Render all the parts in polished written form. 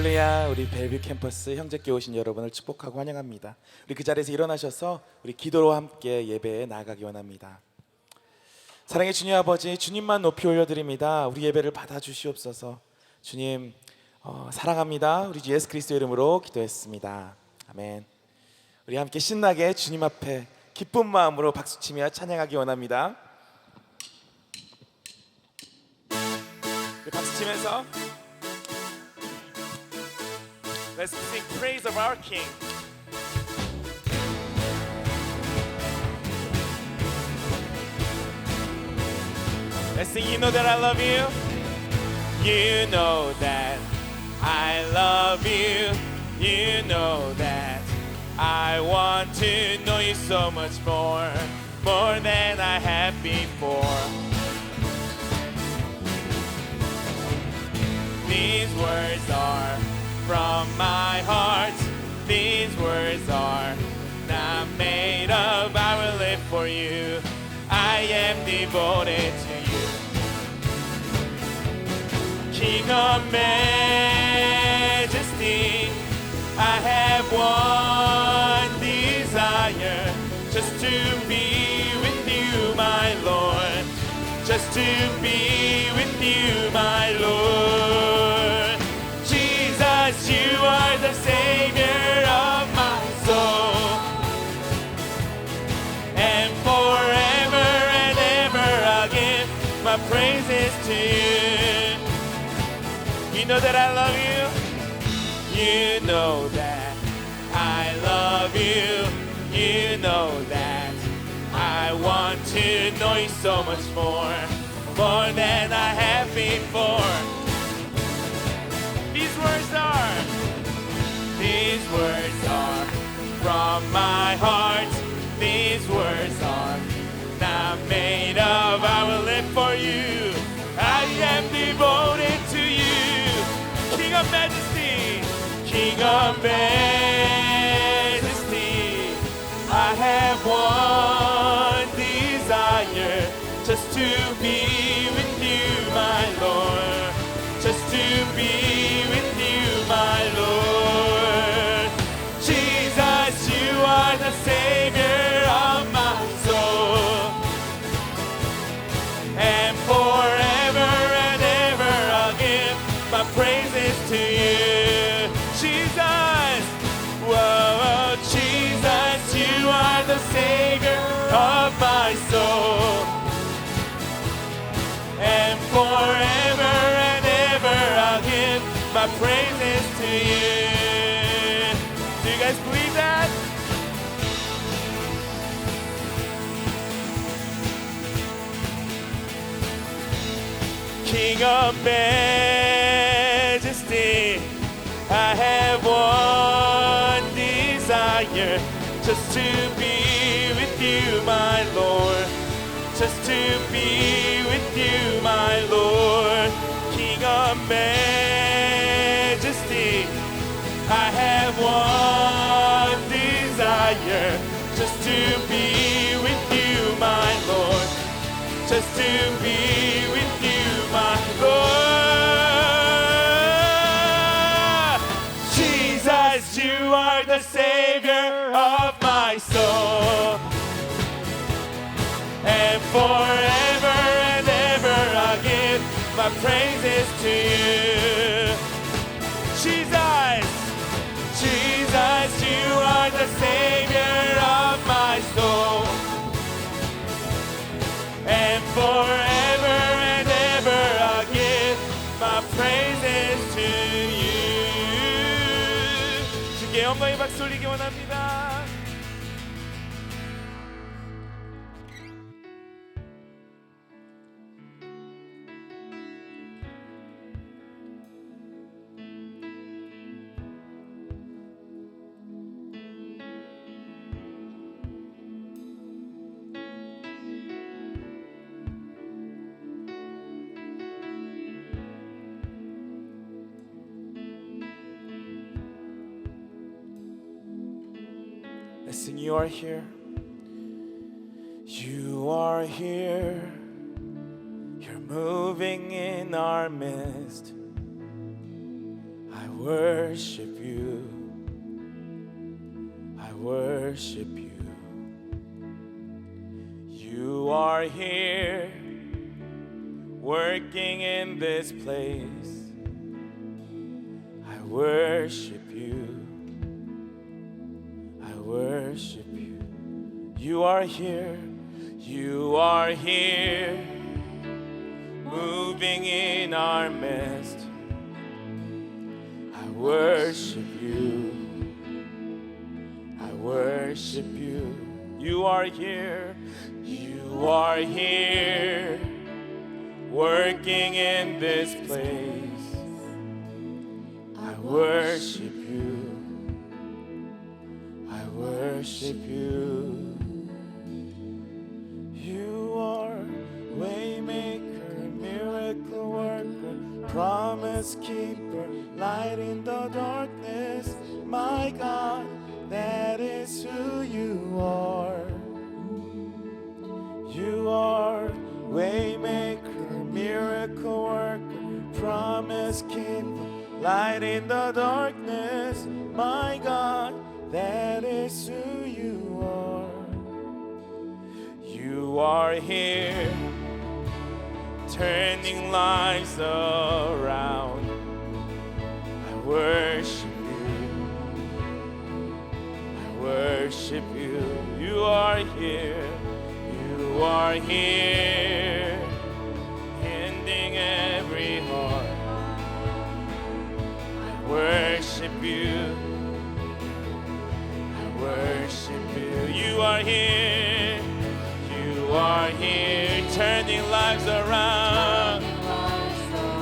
할렐루야. 우리 벨뷰 캠퍼스 형제께 오신 여러분을 축복하고 환영합니다. 우리 그 자리에서 일어나셔서 우리 기도로 함께 예배에 나아가기 원합니다. 사랑의 주님 아버지, 주님만 높이 올려드립니다. 우리 예배를 받아주시옵소서. 주님 사랑합니다. 우리 주 예수 그리스도 이름으로 기도했습니다. 아멘. 우리 함께 신나게 주님 앞에 기쁜 마음으로 박수치며 찬양하기 원합니다. 우리 박수치면서 Let's sing praise of our King. Let's sing, you know that I love you. You know that I love you. You know that I want to know you so much more, more than I have before. These words are from my heart. These words are not made up. I will live for you. I am devoted to you. King of majesty, I have one desire, just to be with you, my Lord. Just to be with you, my Lord. Jesus, you are the Savior of my soul. And forever and ever I'll give my praises to you. You know that I love you. You know that I love you. You know that I want to know you so much more, more than I have before. These words are from my heart. These words are not made of. I will live for you. I am devoted to you. King of majesty, King of majesty, I have one desire, just to be with you, my Lord. Just to be with you, my Lord. Jesus, you are the Savior of my soul. And forever and ever I'll give my praises to you. Jesus, whoa, Jesus, you are the Savior of my soul. And forever and ever I'll give my praises to you. Do you guys believe that? King of majesty, I have one desire, just to be with you, my Lord. Just to be with you, my Lord. King of majesty, I have one desire, just to be with you, my Lord. Just to be with you, my Lord. Jesus, you are the Savior of my soul. And forever and ever I'll give my praises to you. Jesus, Jesus, you are the Savior of my soul. And forever and ever I'll give my praises to you. 주께 영광의 박수 올리기 원합니다. Listen, you are here. You are here. You're moving in our midst. I worship you. I worship you. You are here, working in this place. I worship you. I worship you. You are here. You are here, moving in our midst. I worship you. I worship you. You are here. You are here, working in this place. I worship you. I worship you. You are waymaker, miracle worker, promise keeper, light in the darkness. My God, that is who you are. You are waymaker, miracle worker, promise keeper, light in the darkness. My God, that is who you are. You are here, turning lives around. I worship you. I worship you. You are here. You are here, ending every heart. I worship you. I worship you. You are here. You are here, turning lives around.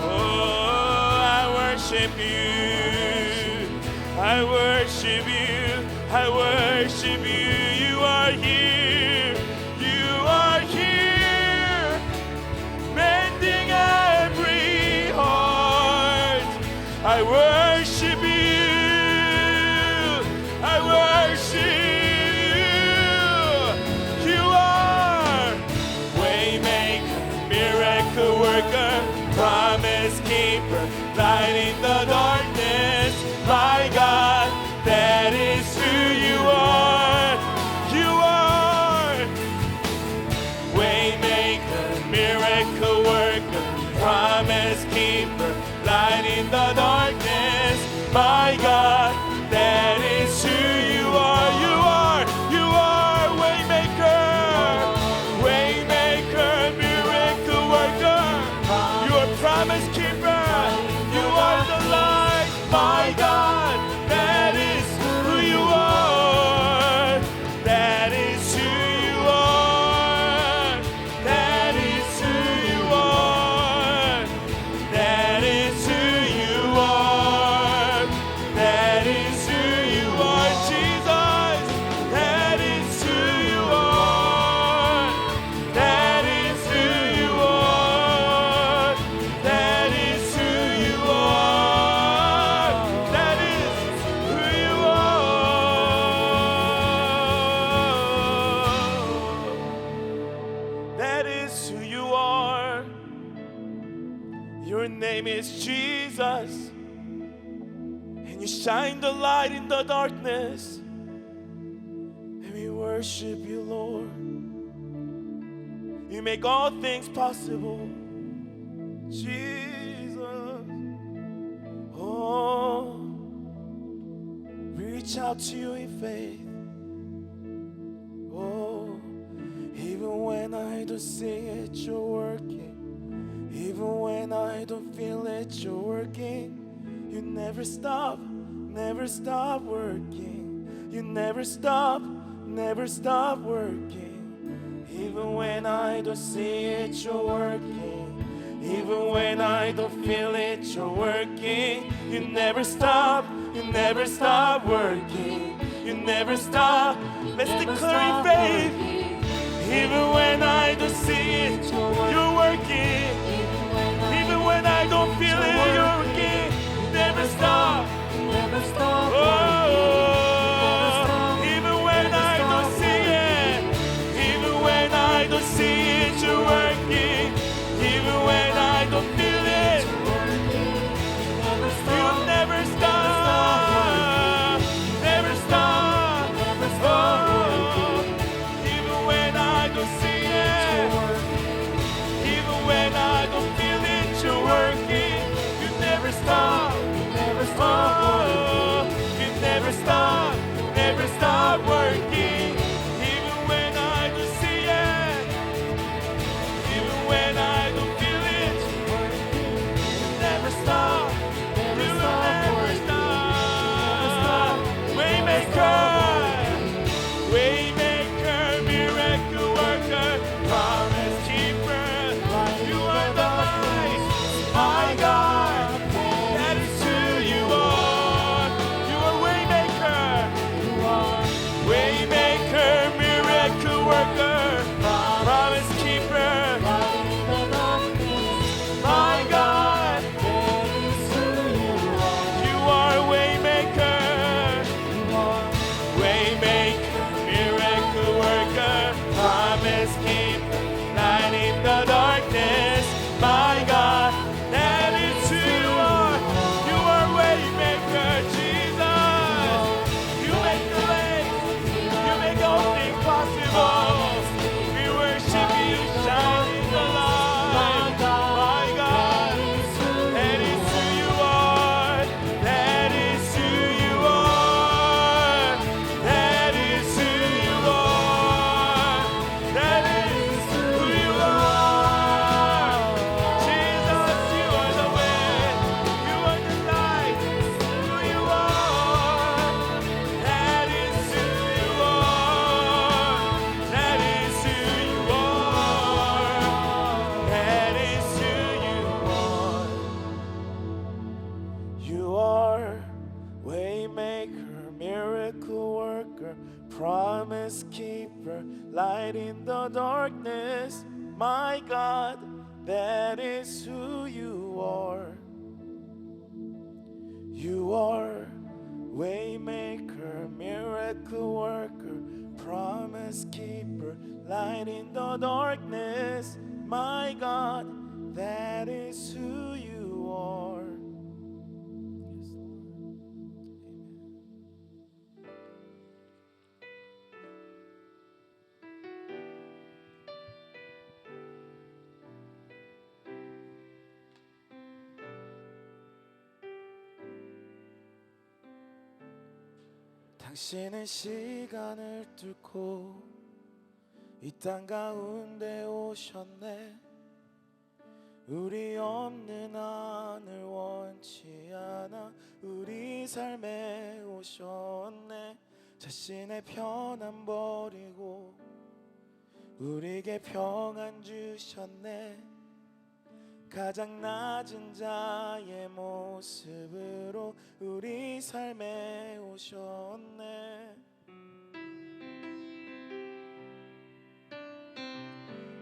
Oh, I worship you. I worship you. I worship you. You are here. You are here, mending every heart. I worship you. I worship you. You are waymaker, miracle worker, promise keeper, light in the darkness. My God, that is who you are. You are waymaker, miracle worker, promise keeper, light in the darkness. My God, that is who you are. You are waymaker, waymaker, miracle worker. You are promise keeper. You are the light. My God, that is who you are. That is who you are. That is who you are. That is who you are. That is who you are, Jesus. That is who you are. That is who you are. That is who you are. That is who you are. That is who you are. Your name is Jesus, and you shine the light in the darkness. And we worship you, Lord. You make all things possible, Jesus. Oh, we reach out to you in faith. Oh, even when I don't see it, you're working. Even when I don't feel it, you're working. You never stop working. You never stop working. Even when I don't see it, you're working. Even when I don't feel it, you're working. You never stop working. You never stop. Let's declare in faith. Even when I don't see it, you're working. Even when I don't feel it, you're working. You never stop. Oh, even when I don't see it, even when I don't see it, you're working. Even when I don't feel it, you never stop. don't see it, even when I don't feel it, you're working. You never stop, you never stop, you never stop, never stop working. Even when I don't see it, even when I don't feel it, you never stop, you never stop. Waymaker, waymaker, miracle worker, promise keeper, you are the light, my God, that is who you are. You are waymaker, waymaker, miracle worker, promise keeper, my God, you are waymaker, waymaker, miracle worker, promise keeper, light in the darkness, my God, that is who you are. You are waymaker, Jesus. You make the way, you make all things possible. We worship you, shining the light, my God, that is who you are. That is who you are. That is who you are. That is who you are. Jesus, you are the way, you are the light, who you are. That is who you are. That is who you are. That is who you are. You are waymaker, miracle worker, promise keeper, light in the darkness, my God, that is who you are. You are waymaker, miracle worker, promise keeper, light in the darkness, my God, that is who you are. Yes, Lord. 당신은 시간을 뚫고 이 땅 가운데 오셨네. 우리 없는 하늘 원치 않아 우리 삶에 오셨네. 자신의 편안 버리고 우리에게 평안 주셨네. 가장 낮은 자의 모습으로 우리 삶에 오셨네.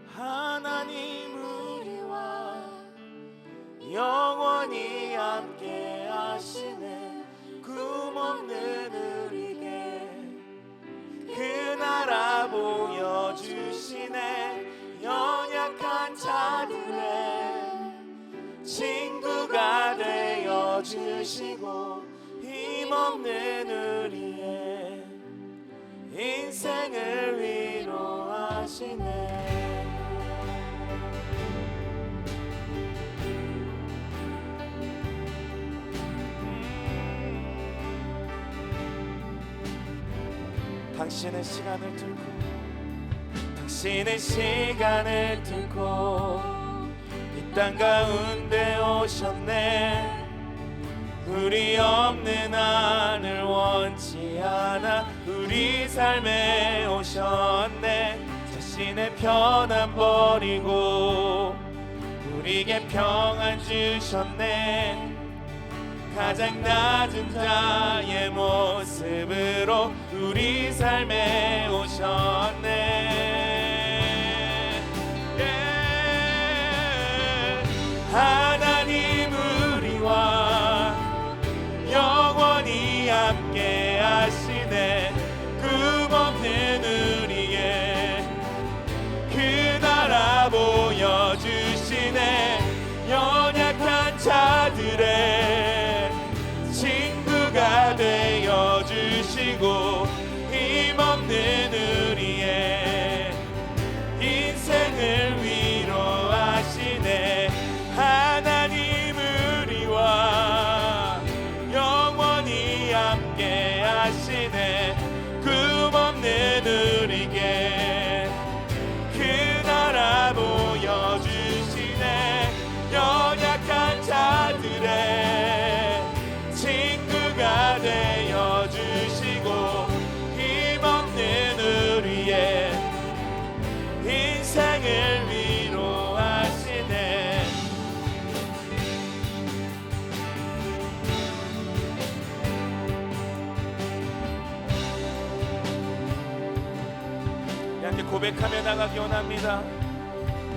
하나님 우리와 영원히 함께 하시네. 꿈없는 우리에게 그 나라 보여주시네. 연약한 자들의 친구가 되어주시고 힘없는 우리의 인생을 위로하시네. 당신의 시간을 뚫고 당신의 시간을 뚫고 이 땅 가운데 오셨네. 우리 없는 하늘 원치 않아 우리 삶에 오셨네. 자신의 편안 버리고 우리에게 평안 주셨네. 가장 낮은 자의 모습으로 우리 삶에 오셨네. 하나님 우리와 영원히 함께 하시네. 꿈없는 우리의 그 나라 보여주시네. 연약한 자들의 친구가 되어주시고 힘없는 우리의 고백하며 나가기 원합니다.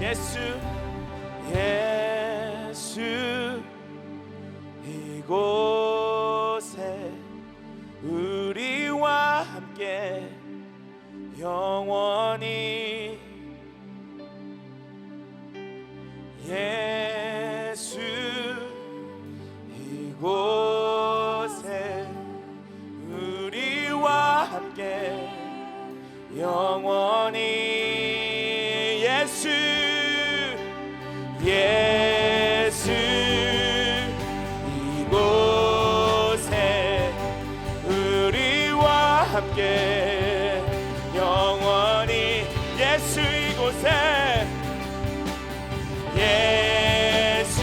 예수 예수 이곳에 우리와 함께 영원히 예수 이곳에 우리와 함께 영원히 예수 예수 이곳에 우리와 함께 영원히 예수 이곳에 예수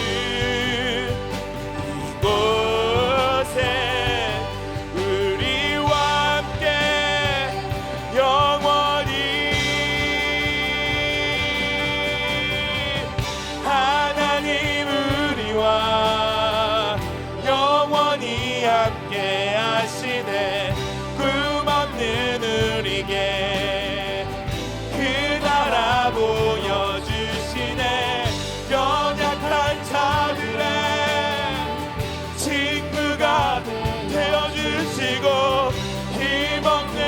이곳에 우리와 함께 영원히 하나님 우리와 영원히 함께 하시네. 꿈없는 우리에게 그 나라 보여주시네. 연약한 자들의 친구가 되어주시고 힘없는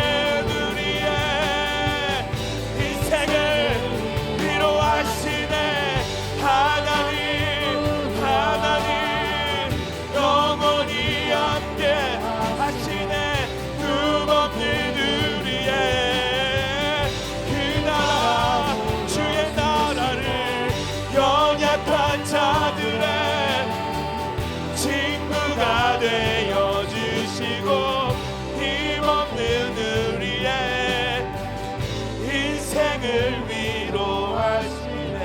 우리의 인생을 위로하시네. 하나님 영원히 함께 하시네. 꿈없는 우리의 그 나라 주의 나라를 연약한 자들의 친구가 되어주시고 힘없는 우리의 인생을 위로하시네.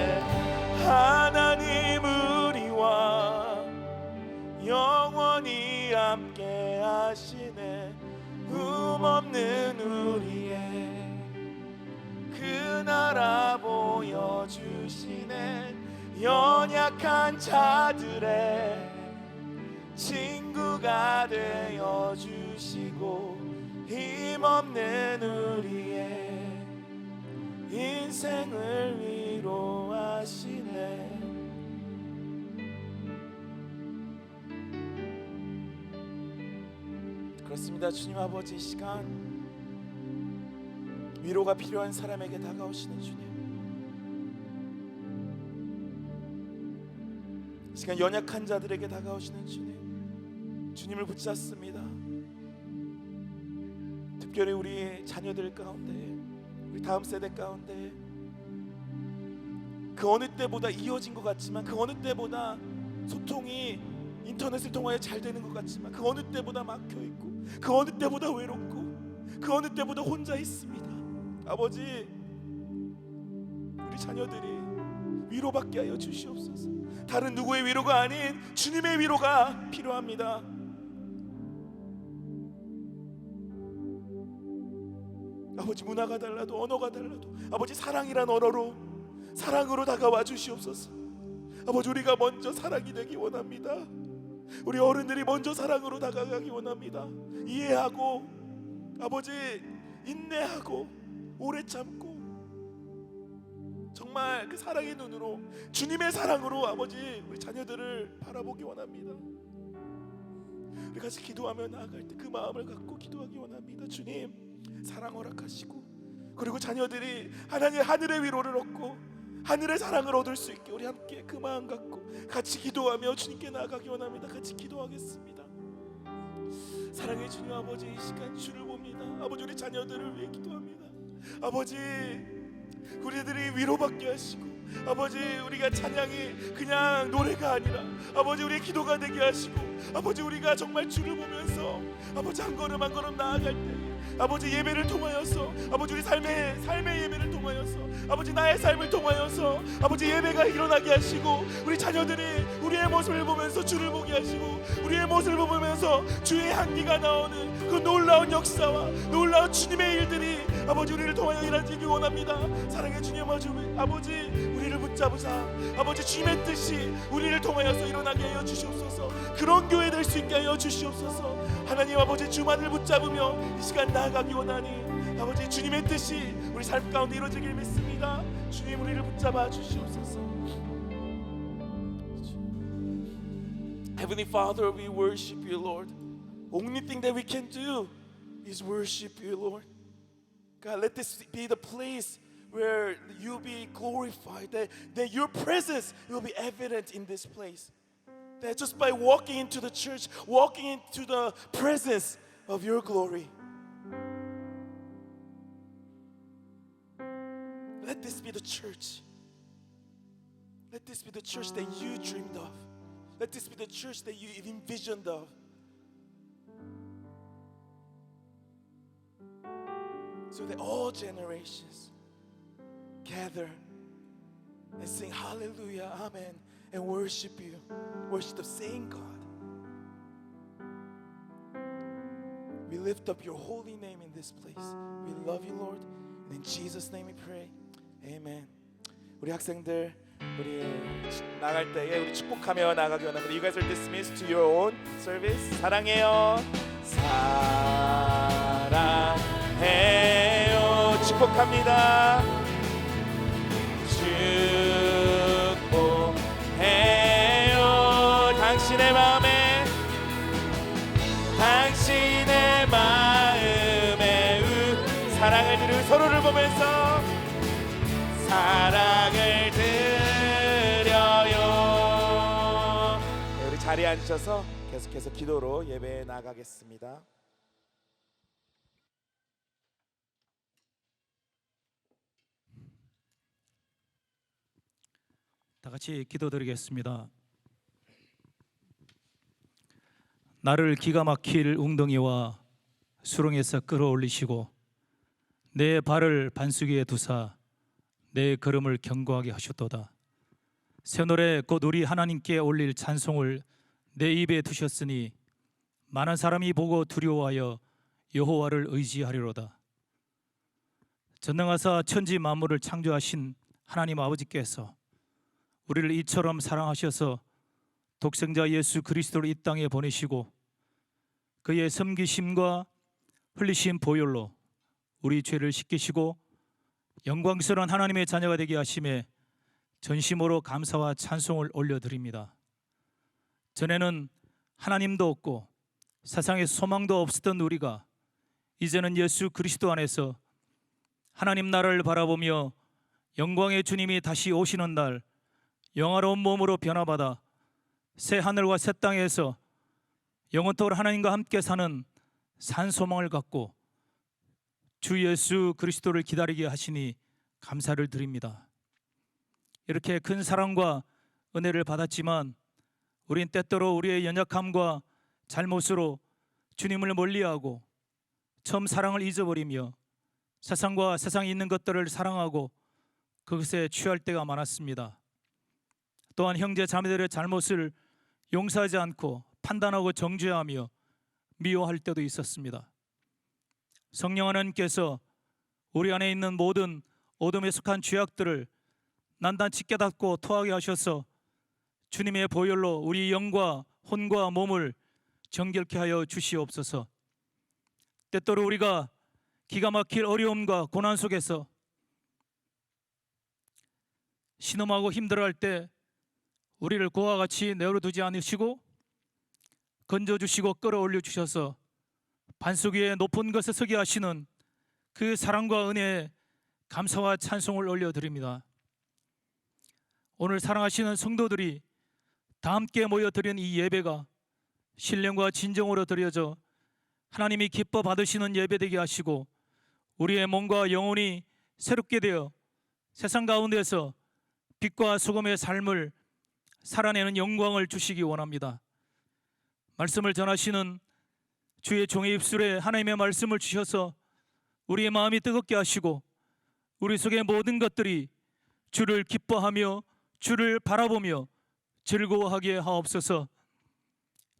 하나님 우리와 영원히 함께 하시네. 꿈없는 우리의 그 나라 보여주시네. 연약한 자들의 친구가 되어주시고 힘없는 우리의 인생을 위로하시네. 그렇습니다. 주님 아버지, 이 시간 위로가 필요한 사람에게 다가오시는 주님, 이 시간 연약한 자들에게 다가오시는 주님, 주님을 붙잡습니다. 특별히 우리 자녀들 가운데, 우리 다음 세대 가운데 그 어느 때보다 이어진 것 같지만, 그 어느 때보다 소통이 인터넷을 통하여 잘 되는 것 같지만, 그 어느 때보다 막혀있고, 그 어느 때보다 외롭고, 그 어느 때보다 혼자 있습니다. 아버지, 우리 자녀들이 위로받게 하여 주시옵소서. 다른 누구의 위로가 아닌 주님의 위로가 필요합니다. 아버지, 문화가 달라도 언어가 달라도 아버지 사랑이란 언어로, 사랑으로 다가와 주시옵소서. 아버지, 우리가 먼저 사랑이 되기 원합니다. 우리 어른들이 먼저 사랑으로 다가가기 원합니다. 이해하고 아버지 인내하고 오래 참고 정말 그 사랑의 눈으로, 주님의 사랑으로 아버지 우리 자녀들을 바라보기 원합니다. 우리 같이 기도하며 나아갈 때 그 마음을 갖고 기도하기 원합니다. 주님, 사랑 허락하시고, 그리고 자녀들이 하나님의 하늘의 위로를 얻고 하늘의 사랑을 얻을 수 있게 우리 함께 그 마음 갖고 같이 기도하며 주님께 나아가기 원합니다. 같이 기도하겠습니다. 사랑의 주님 아버지, 이 시간 주를 봅니다. 아버지, 우리 자녀들을 위해 기도합니다. 아버지, 우리들이 위로받게 하시고, 아버지 우리가 찬양이 그냥 노래가 아니라 아버지 우리의 기도가 되게 하시고, 아버지 우리가 정말 주를 보면서 아버지 한 걸음 한 걸음 나아갈 때 아버지 예배를 통하여서, 아버지 우리 삶의 예배를 통하여서, 아버지 나의 삶을 통하여서 아버지 예배가 일어나게 하시고, 우리 자녀들이 우리의 모습을 보면서 주를 보게 하시고, 우리의 모습을 보면서 주의 향기가 나오는 그 놀라운 역사와 놀라운 주님의 일들이 아버지 우리를 통하여 일하기 원합니다. 사랑의 주님 아버지 우리를 붙잡으사 아버지 주님의 뜻이 우리를 통하여서 일어나게 하여 주시옵소서. 그런 교회 될 수 있게 하여 주시옵소서. 하나님 아버지, 주만을 붙잡으며 이 시간 나아가기 원하니 아버지 주님의 뜻이 우리 삶 가운데 이루어지길 믿습니다. 주님 우리를 붙잡아 주시옵소서. Heavenly Father, we worship you, Lord. Only thing that we can do is worship you, Lord. God, let this be the place where you be glorified, that your presence will be evident in this place. That just by walking into the church, walking into the presence of your glory, let this be the church. Let this be the church that you dreamed of. Let this be the church that you envisioned of. So that all generations gather and sing hallelujah, amen, and worship you, worship the same God. We lift up your holy name in this place. We love you, Lord, and in Jesus' name we pray, amen. 우리 학생들, 우리 나갈 때에 우리 축복하며 나가기 원합니다. You guys are dismissed to your own service. 사랑해요. 사랑해요. 축복합니다. 축복해요. 당신의 마음에 사랑을 드리고 서로를 보면서 사랑을 드려요. 네, 우리 자리에 앉으셔서 계속해서 기도로 예배에 나가겠습니다. 다 같이 기도드리겠습니다. 나를 기가 막힐 웅덩이와 수렁에서 끌어올리시고 내 발을 반수기에 두사 내 걸음을 견고하게 하셨도다. 새 노래 곧 우리 하나님께 올릴 찬송을 내 입에 두셨으니 많은 사람이 보고 두려워하여 여호와를 의지하리로다. 전능하사 천지 만물을 창조하신 하나님 아버지께서 우리를 이처럼 사랑하셔서 독생자 예수 그리스도를 이 땅에 보내시고 그의 섬기심과 흘리신 보혈로 우리 죄를 씻기시고 영광스러운 하나님의 자녀가 되게 하심에 전심으로 감사와 찬송을 올려드립니다. 전에는 하나님도 없고 세상에 소망도 없었던 우리가 이제는 예수 그리스도 안에서 하나님 나라를 바라보며 영광의 주님이 다시 오시는 날 영화로운 몸으로 변화받아 새 하늘과 새 땅에서 영원토록 하나님과 함께 사는 산 소망을 갖고 주 예수 그리스도를 기다리게 하시니 감사를 드립니다. 이렇게 큰 사랑과 은혜를 받았지만 우린 때때로 우리의 연약함과 잘못으로 주님을 멀리하고 처음 사랑을 잊어버리며 세상과 세상에 있는 것들을 사랑하고 그것에 취할 때가 많았습니다. 또한 형제 자매들의 잘못을 용서하지 않고 판단하고 정죄하며 미워할 때도 있었습니다. 성령 하나님께서 우리 안에 있는 모든 어둠에 속한 죄악들을 난단치 깨닫고 토하게 하셔서 주님의 보혈로 우리 영과 혼과 몸을 정결케 하여 주시옵소서. 때때로 우리가 기가 막힐 어려움과 고난 속에서 신음하고 힘들어할 때 우리를 고와 같이 내버려두지 않으시고 건져주시고 끌어올려 주셔서 반석 위에 높은 것에 서게 하시는 그 사랑과 은혜에 감사와 찬송을 올려드립니다. 오늘 사랑하시는 성도들이 다 함께 모여 드리는 이 예배가 신령과 진정으로 드려져 하나님이 기뻐 받으시는 예배 되게 하시고 우리의 몸과 영혼이 새롭게 되어 세상 가운데서 빛과 소금의 삶을 살아내는 영광을 주시기 원합니다. 말씀을 전하시는 주의 종의 입술에 하나님의 말씀을 주셔서 우리의 마음이 뜨겁게 하시고 우리 속의 모든 것들이 주를 기뻐하며 주를 바라보며 즐거워하게 하옵소서.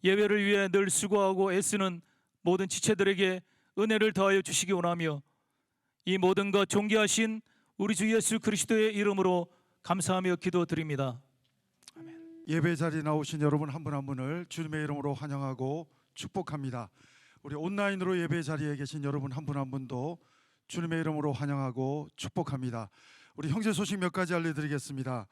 예배를 위해 늘 수고하고 애쓰는 모든 지체들에게 은혜를 더하여 주시기 원하며 이 모든 것 존귀하신 우리 주 예수 그리스도의 이름으로 감사하며 기도드립니다. 예배 자리에 나오신 여러분 한 분 한 분을 주님의 이름으로 환영하고 축복합니다. 우리 온라인으로 예배 자리에 계신 여러분 한 분 한 분도 주님의 이름으로 환영하고 축복합니다. 우리 형제 소식 몇 가지 알려드리겠습니다.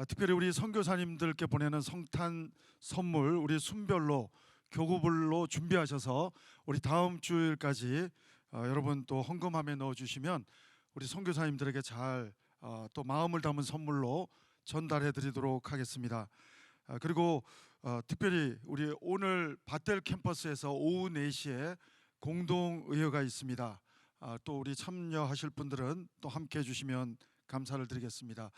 특별히 우리 선교사님들께 보내는 성탄 선물 우리 순별로 교구별로 준비하셔서 우리 다음 주일까지 여러분 또 헌금함에 넣어주시면 우리 선교사님들에게 잘 또 마음을 담은 선물로 전달해드리도록 하겠습니다. 그리고 특별히 우리 오늘 밧델 캠퍼스에서 오후 4시에 공동의회가 있습니다. 또 우리 참여하실 분들은 또 함께 해주시면 감사를 드리겠습니다.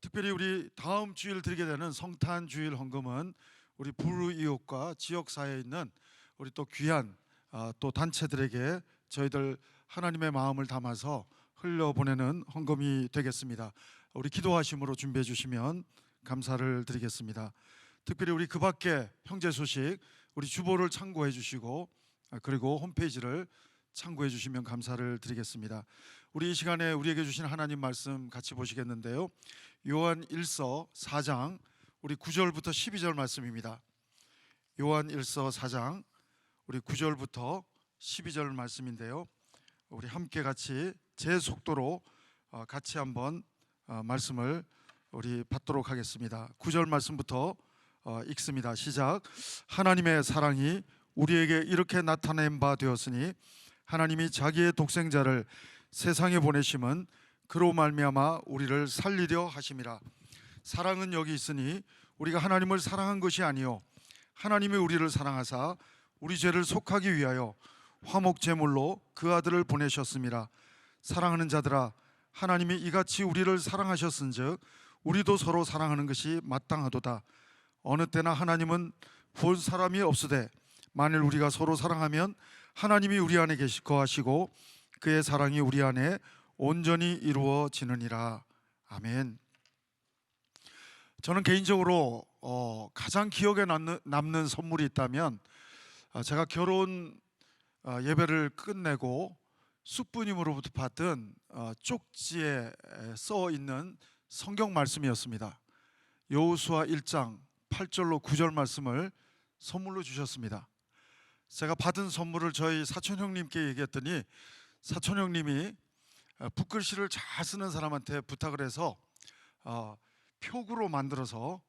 특별히 우리 다음 주일 드리게 되는 성탄 주일 헌금은 우리 불이웃과 지역사회에 있는 우리 또 귀한 또 단체들에게 저희들 하나님의 마음을 담아서 흘려보내는 헌금이 되겠습니다. 우리 기도하심으로 준비해 주시면 감사를 드리겠습니다. 특별히 우리 그 밖에 형제 소식 우리 주보를 참고해 주시고 그리고 홈페이지를 참고해 주시면 감사를 드리겠습니다. 우리 이 시간에 우리에게 주신 하나님 말씀 같이 보시겠는데요. 요한 1서 4장 우리 9절부터 12절 말씀입니다. 요한 1서 4장 우리 9절부터 12절 말씀인데요. 우리 함께 같이 제 속도로 같이 한번 말씀을 우리 받도록 하겠습니다. 9절 말씀부터 읽습니다. 시작. 하나님의 사랑이 우리에게 이렇게 나타낸 바 되었으니 하나님이 자기의 독생자를 세상에 보내심은 그로 말미암아 우리를 살리려 하심이라. 사랑은 여기 있으니 우리가 하나님을 사랑한 것이 아니요 하나님이 우리를 사랑하사 우리 죄를 속하기 위하여 화목 제물로 그 아들을 보내셨음이라. 사랑하는 자들아 하나님이 이같이 우리를 사랑하셨은즉 우리도 서로 사랑하는 것이 마땅하도다. 어느 때나 하나님은 본 사람이 없으되 만일 우리가 서로 사랑하면 하나님이 우리 안에 거하시고 그의 사랑이 우리 안에 온전히 이루어지느니라. 아멘. 저는 개인적으로 가장 기억에 남는 선물이 있다면 제가 결혼 예배를 끝내고 숙부님으로부터 받은 쪽지에 써 있는 성경 말씀이었습니다. 여호수아 1장 8절로 9절 말씀을 선물로 주셨습니다. 제가 받은 선물을 저희 사촌 형님께 얘기했더니 사촌 형님이 붓글씨를 잘 쓰는 사람한테 부탁을 해서 표구로 만들어서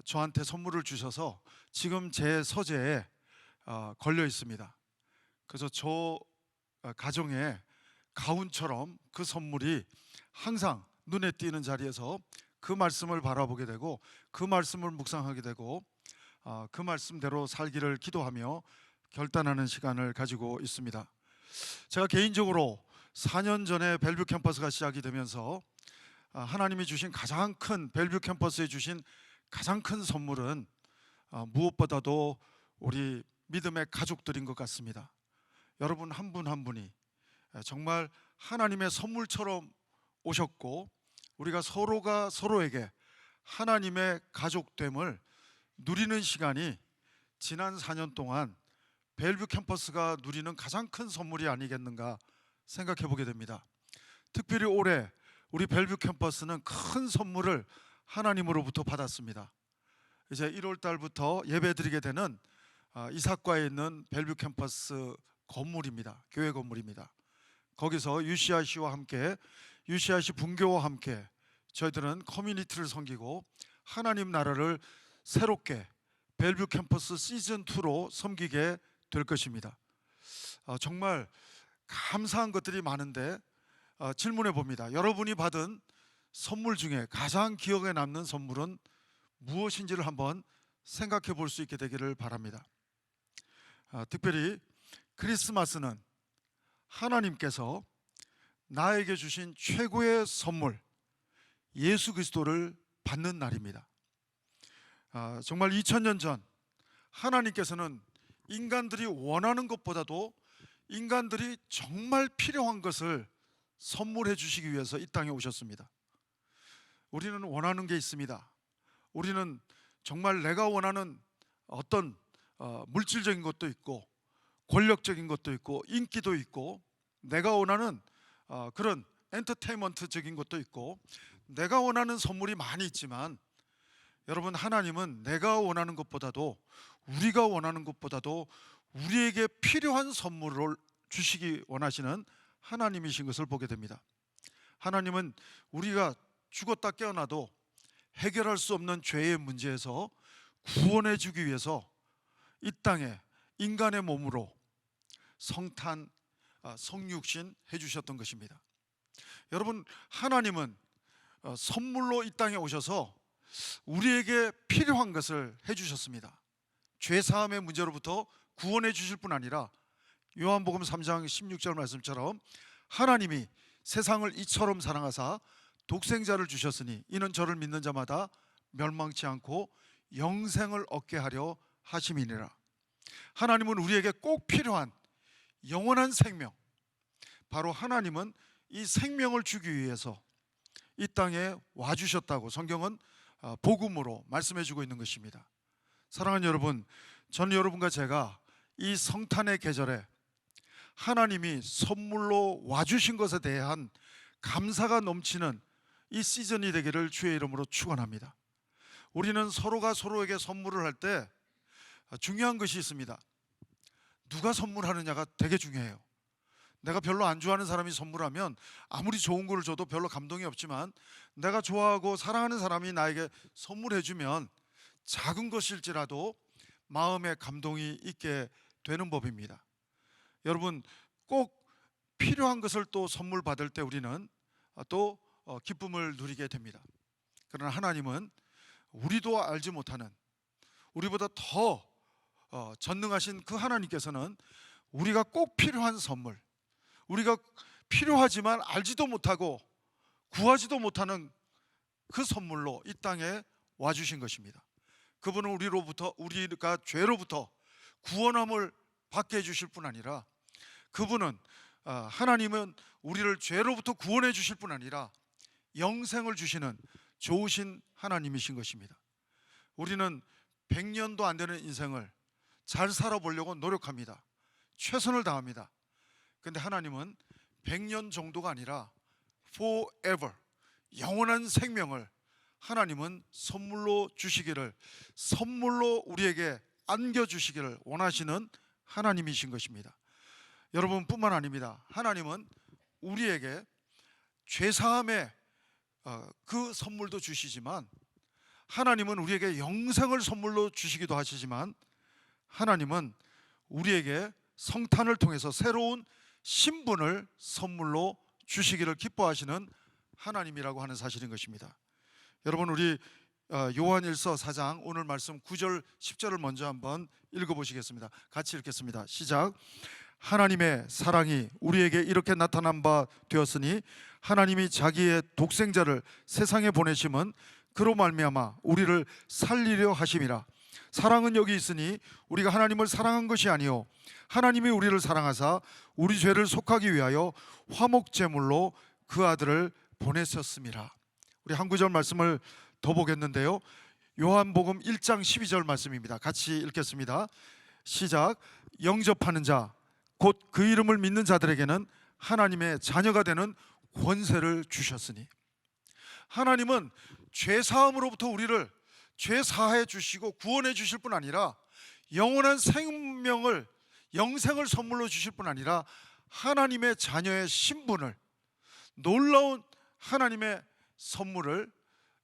저한테 선물을 주셔서 지금 제 서재에 걸려 있습니다. 그래서 저 가정의 가훈처럼 그 선물이 항상 눈에 띄는 자리에서 그 말씀을 바라보게 되고 그 말씀을 묵상하게 되고 그 말씀대로 살기를 기도하며 결단하는 시간을 가지고 있습니다. 제가 개인적으로 4년 전에 벨뷰 캠퍼스가 시작이 되면서 하나님이 주신 가장 큰 벨뷰 캠퍼스에 주신 가장 큰 선물은 무엇보다도 우리 믿음의 가족들인 것 같습니다. 여러분 한 분 한 분이 정말 하나님의 선물처럼 오셨고 우리가 서로가 서로에게 하나님의 가족됨을 누리는 시간이 지난 4년 동안 벨뷰 캠퍼스가 누리는 가장 큰 선물이 아니겠는가 생각해 보게 됩니다. 특별히 올해 우리 벨뷰 캠퍼스는 큰 선물을 하나님으로부터 받았습니다. 이제 1월 달부터 예배 드리게 되는 이사과에 있는 벨뷰 캠퍼스 건물입니다. 교회 건물입니다. 거기서 UCIC와 함께 UCIC 분교와 함께 저희들은 커뮤니티를 섬기고 하나님 나라를 새롭게 벨뷰 캠퍼스 시즌2로 섬기게 될 것입니다. 정말 감사한 것들이 많은데 질문해 봅니다. 여러분이 받은 선물 중에 가장 기억에 남는 선물은 무엇인지를 한번 생각해 볼 수 있게 되기를 바랍니다. 특별히 크리스마스는 하나님께서 나에게 주신 최고의 선물 예수 그리스도를 받는 날입니다. 정말 2000년 전 하나님께서는 인간들이 원하는 것보다도 인간들이 정말 필요한 것을 선물해 주시기 위해서 이 땅에 오셨습니다. 우리는 원하는 게 있습니다. 우리는 정말 내가 원하는 어떤 물질적인 것도 있고 권력적인 것도 있고 인기도 있고 내가 원하는 그런 엔터테인먼트적인 것도 있고 내가 원하는 선물이 많이 있지만 여러분 하나님은 내가 원하는 것보다도 우리가 원하는 것보다도 우리에게 필요한 선물을 주시기 원하시는 하나님이신 것을 보게 됩니다. 하나님은 우리가 죽었다 깨어나도 해결할 수 없는 죄의 문제에서 구원해 주기 위해서 이 땅에 인간의 몸으로 성육신 해주셨던 것입니다. 여러분, 하나님은 선물로 이 땅에 오셔서 우리에게 필요한 것을 해주셨습니다. 죄사함의 문제로부터 구원해 주실 뿐 아니라 요한복음 3장 16절 말씀처럼 하나님이 세상을 이처럼 사랑하사 독생자를 주셨으니 이는 저를 믿는 자마다 멸망치 않고 영생을 얻게 하려 하심이니라. 하나님은 우리에게 꼭 필요한 영원한 생명, 바로 하나님은 이 생명을 주기 위해서 이 땅에 와주셨다고 성경은 복음으로 말씀해 주고 있는 것입니다. 사랑하는 여러분, 저는 여러분과 제가 이 성탄의 계절에 하나님이 선물로 와주신 것에 대한 감사가 넘치는 이 시즌이 되기를 주의 이름으로 축원합니다. 우리는 서로가 서로에게 선물을 할 때 중요한 것이 있습니다. 누가 선물하느냐가 되게 중요해요. 내가 별로 안 좋아하는 사람이 선물하면 아무리 좋은 걸 줘도 별로 감동이 없지만, 내가 좋아하고 사랑하는 사람이 나에게 선물해주면 작은 것일지라도 마음에 감동이 있게 되는 법입니다. 여러분, 꼭 필요한 것을 또 선물 받을 때 우리는 또 기쁨을 누리게 됩니다. 그러나 하나님은 우리도 알지 못하는, 우리보다 더 전능하신 그 하나님께서는 우리가 꼭 필요한 선물, 우리가 필요하지만 알지도 못하고 구하지도 못하는 그 선물로 이 땅에 와주신 것입니다. 그분은 우리가 죄로부터 구원함을 받게 해주실 뿐 아니라, 그분은 하나님은 우리를 죄로부터 구원해 주실 뿐 아니라 영생을 주시는 좋으신 하나님이신 것입니다. 우리는 100년도 안 되는 인생을 잘 살아보려고 노력합니다. 최선을 다합니다. 근데 하나님은 100년 정도가 아니라 forever, 영원한 생명을 하나님은 선물로 주시기를, 선물로 우리에게 안겨주시기를 원하시는 하나님이신 것입니다. 여러분뿐만 아닙니다. 하나님은 우리에게 죄사함의 그 선물도 주시지만, 하나님은 우리에게 영생을 선물로 주시기도 하시지만, 하나님은 우리에게 성탄을 통해서 새로운 신분을 선물로 주시기를 기뻐하시는 하나님이라고 하는 사실인 것입니다. 여러분, 우리 요한일서 4장 오늘 말씀 9절 10절을 먼저 한번 읽어보시겠습니다. 같이 읽겠습니다. 시작. 하나님의 사랑이 우리에게 이렇게 나타난 바 되었으니 하나님이 자기의 독생자를 세상에 보내심은 그로 말미암아 우리를 살리려 하심이라. 사랑은 여기 있으니 우리가 하나님을 사랑한 것이 아니요 하나님이 우리를 사랑하사 우리 죄를 속하기 위하여 화목제물로 그 아들을 보내셨음이라. 우리 한 구절 말씀을 더 보겠는데요, 요한복음 1장 12절 말씀입니다. 같이 읽겠습니다. 시작. 영접하는 자 곧 그 이름을 믿는 자들에게는 하나님의 자녀가 되는 권세를 주셨으니, 하나님은 죄사함으로부터 우리를 죄사해 주시고 구원해 주실 뿐 아니라 영원한 생명을, 영생을 선물로 주실 뿐 아니라 하나님의 자녀의 신분을, 놀라운 하나님의 선물을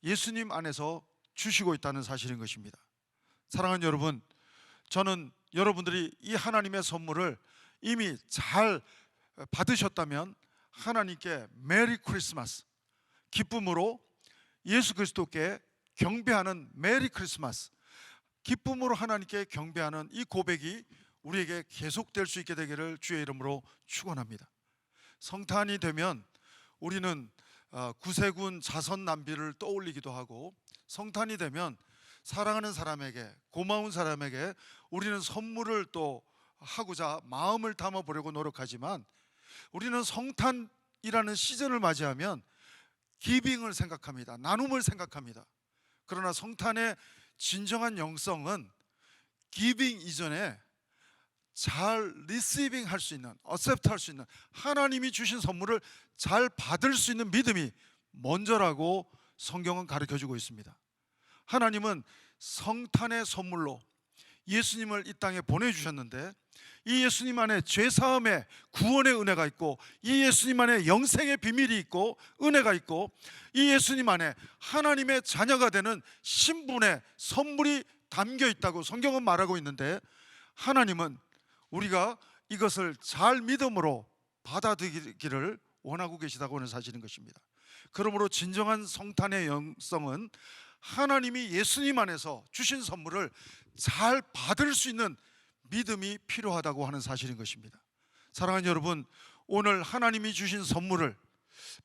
예수님 안에서 주시고 있다는 사실인 것입니다. 사랑하는 여러분, 저는 여러분들이 이 하나님의 선물을 이미 잘 받으셨다면 하나님께 메리 크리스마스, 기쁨으로 예수 그리스도께 경배하는 메리 크리스마스, 기쁨으로 하나님께 경배하는 이 고백이 우리에게 계속될 수 있게 되기를 주의 이름으로 축원합니다. 성탄이 되면 우리는 구세군 자선 낭비를 떠올리기도 하고, 성탄이 되면 사랑하는 사람에게, 고마운 사람에게 우리는 선물을 또 하고자 마음을 담아보려고 노력하지만, 우리는 성탄이라는 시즌을 맞이하면 기빙을 생각합니다. 나눔을 생각합니다. 그러나 성탄의 진정한 영성은 기빙 이전에 잘 리시빙 할 수 있는, 어셉트 할 수 있는, 하나님이 주신 선물을 잘 받을 수 있는 믿음이 먼저라고 성경은 가르쳐주고 있습니다. 하나님은 성탄의 선물로 예수님을 이 땅에 보내주셨는데, 이 예수님 안에 죄사함의 구원의 은혜가 있고, 이 예수님 안에 영생의 비밀이 있고 은혜가 있고, 이 예수님 안에 하나님의 자녀가 되는 신분의 선물이 담겨 있다고 성경은 말하고 있는데, 하나님은 우리가 이것을 잘 믿음으로 받아들이기를 원하고 계시다고 하는 사실인 것입니다. 그러므로 진정한 성탄의 영성은 하나님이 예수님 안에서 주신 선물을 잘 받을 수 있는 믿음이 필요하다고 하는 사실인 것입니다. 사랑하는 여러분, 오늘 하나님이 주신 선물을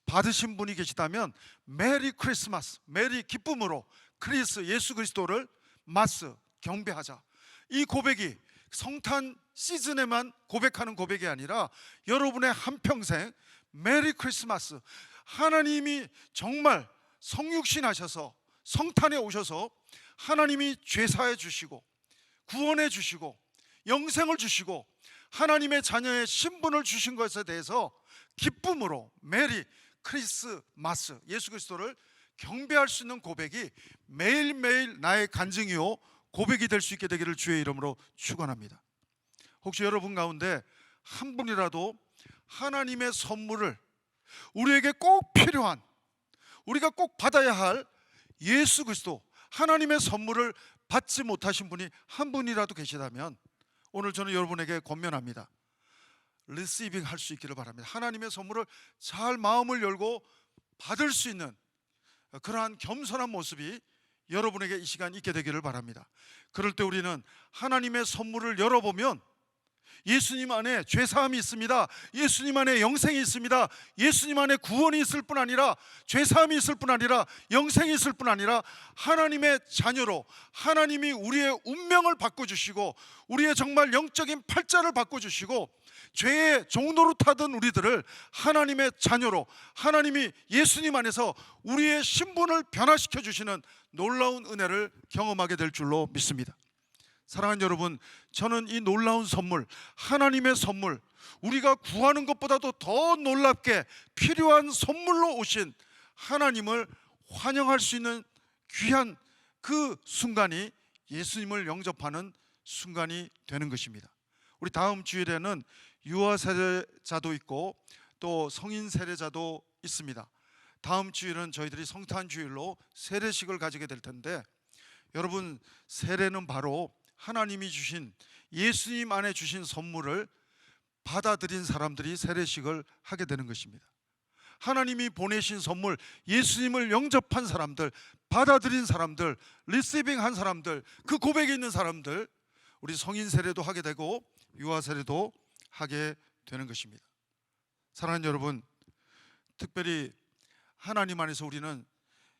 받으신 분이 계시다면 메리 크리스마스, 메리 기쁨으로 크리스 예수 그리스도를 마스 경배하자. 이 고백이 성탄 시즌에만 고백하는 고백이 아니라 여러분의 한평생 메리 크리스마스, 하나님이 정말 성육신 하셔서 성탄에 오셔서 하나님이 죄사해 주시고 구원해 주시고 영생을 주시고 하나님의 자녀의 신분을 주신 것에 대해서 기쁨으로 메리 크리스마스 예수 그리스도를 경배할 수 있는 고백이 매일매일 나의 간증이요 고백이 될 수 있게 되기를 주의 이름으로 축원합니다. 혹시 여러분 가운데 한 분이라도 하나님의 선물을, 우리에게 꼭 필요한, 우리가 꼭 받아야 할 예수 그리스도 하나님의 선물을 받지 못하신 분이 한 분이라도 계시다면 오늘 저는 여러분에게 권면합니다. 리시빙 할 수 있기를 바랍니다. 하나님의 선물을 잘 마음을 열고 받을 수 있는 그러한 겸손한 모습이 여러분에게 이 시간 있게 되기를 바랍니다. 그럴 때 우리는 하나님의 선물을 열어보면 예수님 안에 죄사함이 있습니다. 예수님 안에 영생이 있습니다. 예수님 안에 구원이 있을 뿐 아니라 죄사함이 있을 뿐 아니라 영생이 있을 뿐 아니라 하나님의 자녀로 하나님이 우리의 운명을 바꿔주시고 우리의 정말 영적인 팔자를 바꿔주시고 죄의 종로로 타던 우리들을 하나님의 자녀로 하나님이 예수님 안에서 우리의 신분을 변화시켜 주시는 놀라운 은혜를 경험하게 될 줄로 믿습니다. 사랑하는 여러분, 저는 이 놀라운 선물, 하나님의 선물, 우리가 구하는 것보다도 더 놀랍게 필요한 선물로 오신 하나님을 환영할 수 있는 귀한 그 순간이 예수님을 영접하는 순간이 되는 것입니다. 우리 다음 주일에는 유아 세례자도 있고 또 성인 세례자도 있습니다. 다음 주일은 저희들이 성탄 주일로 세례식을 가지게 될 텐데, 여러분, 세례는 바로 하나님이 주신 예수님 안에 주신 선물을 받아들인 사람들이 세례식을 하게 되는 것입니다. 하나님이 보내신 선물, 예수님을 영접한 사람들, 받아들인 사람들, 리시빙한 사람들, 그 고백이 있는 사람들, 우리 성인 세례도 하게 되고 유아 세례도 하게 되는 것입니다. 사랑하는 여러분, 특별히 하나님 안에서 우리는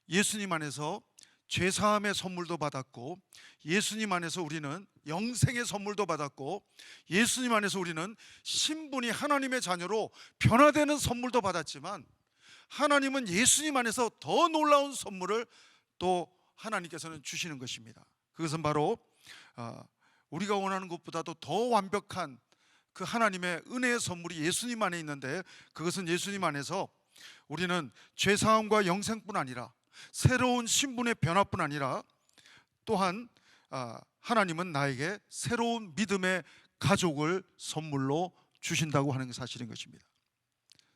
예수님 안에서 죄사함의 선물도 받았고, 예수님 안에서 우리는 영생의 선물도 받았고, 예수님 안에서 우리는 신분이 하나님의 자녀로 변화되는 선물도 받았지만, 하나님은 예수님 안에서 더 놀라운 선물을 또 하나님께서는 주시는 것입니다. 그것은 바로 우리가 원하는 것보다도 더 완벽한 그 하나님의 은혜의 선물이 예수님 안에 있는데, 그것은 예수님 안에서 우리는 죄사함과 영생뿐 아니라 새로운 신분의 변화뿐 아니라 또한 하나님은 나에게 새로운 믿음의 가족을 선물로 주신다고 하는 사실인 것입니다.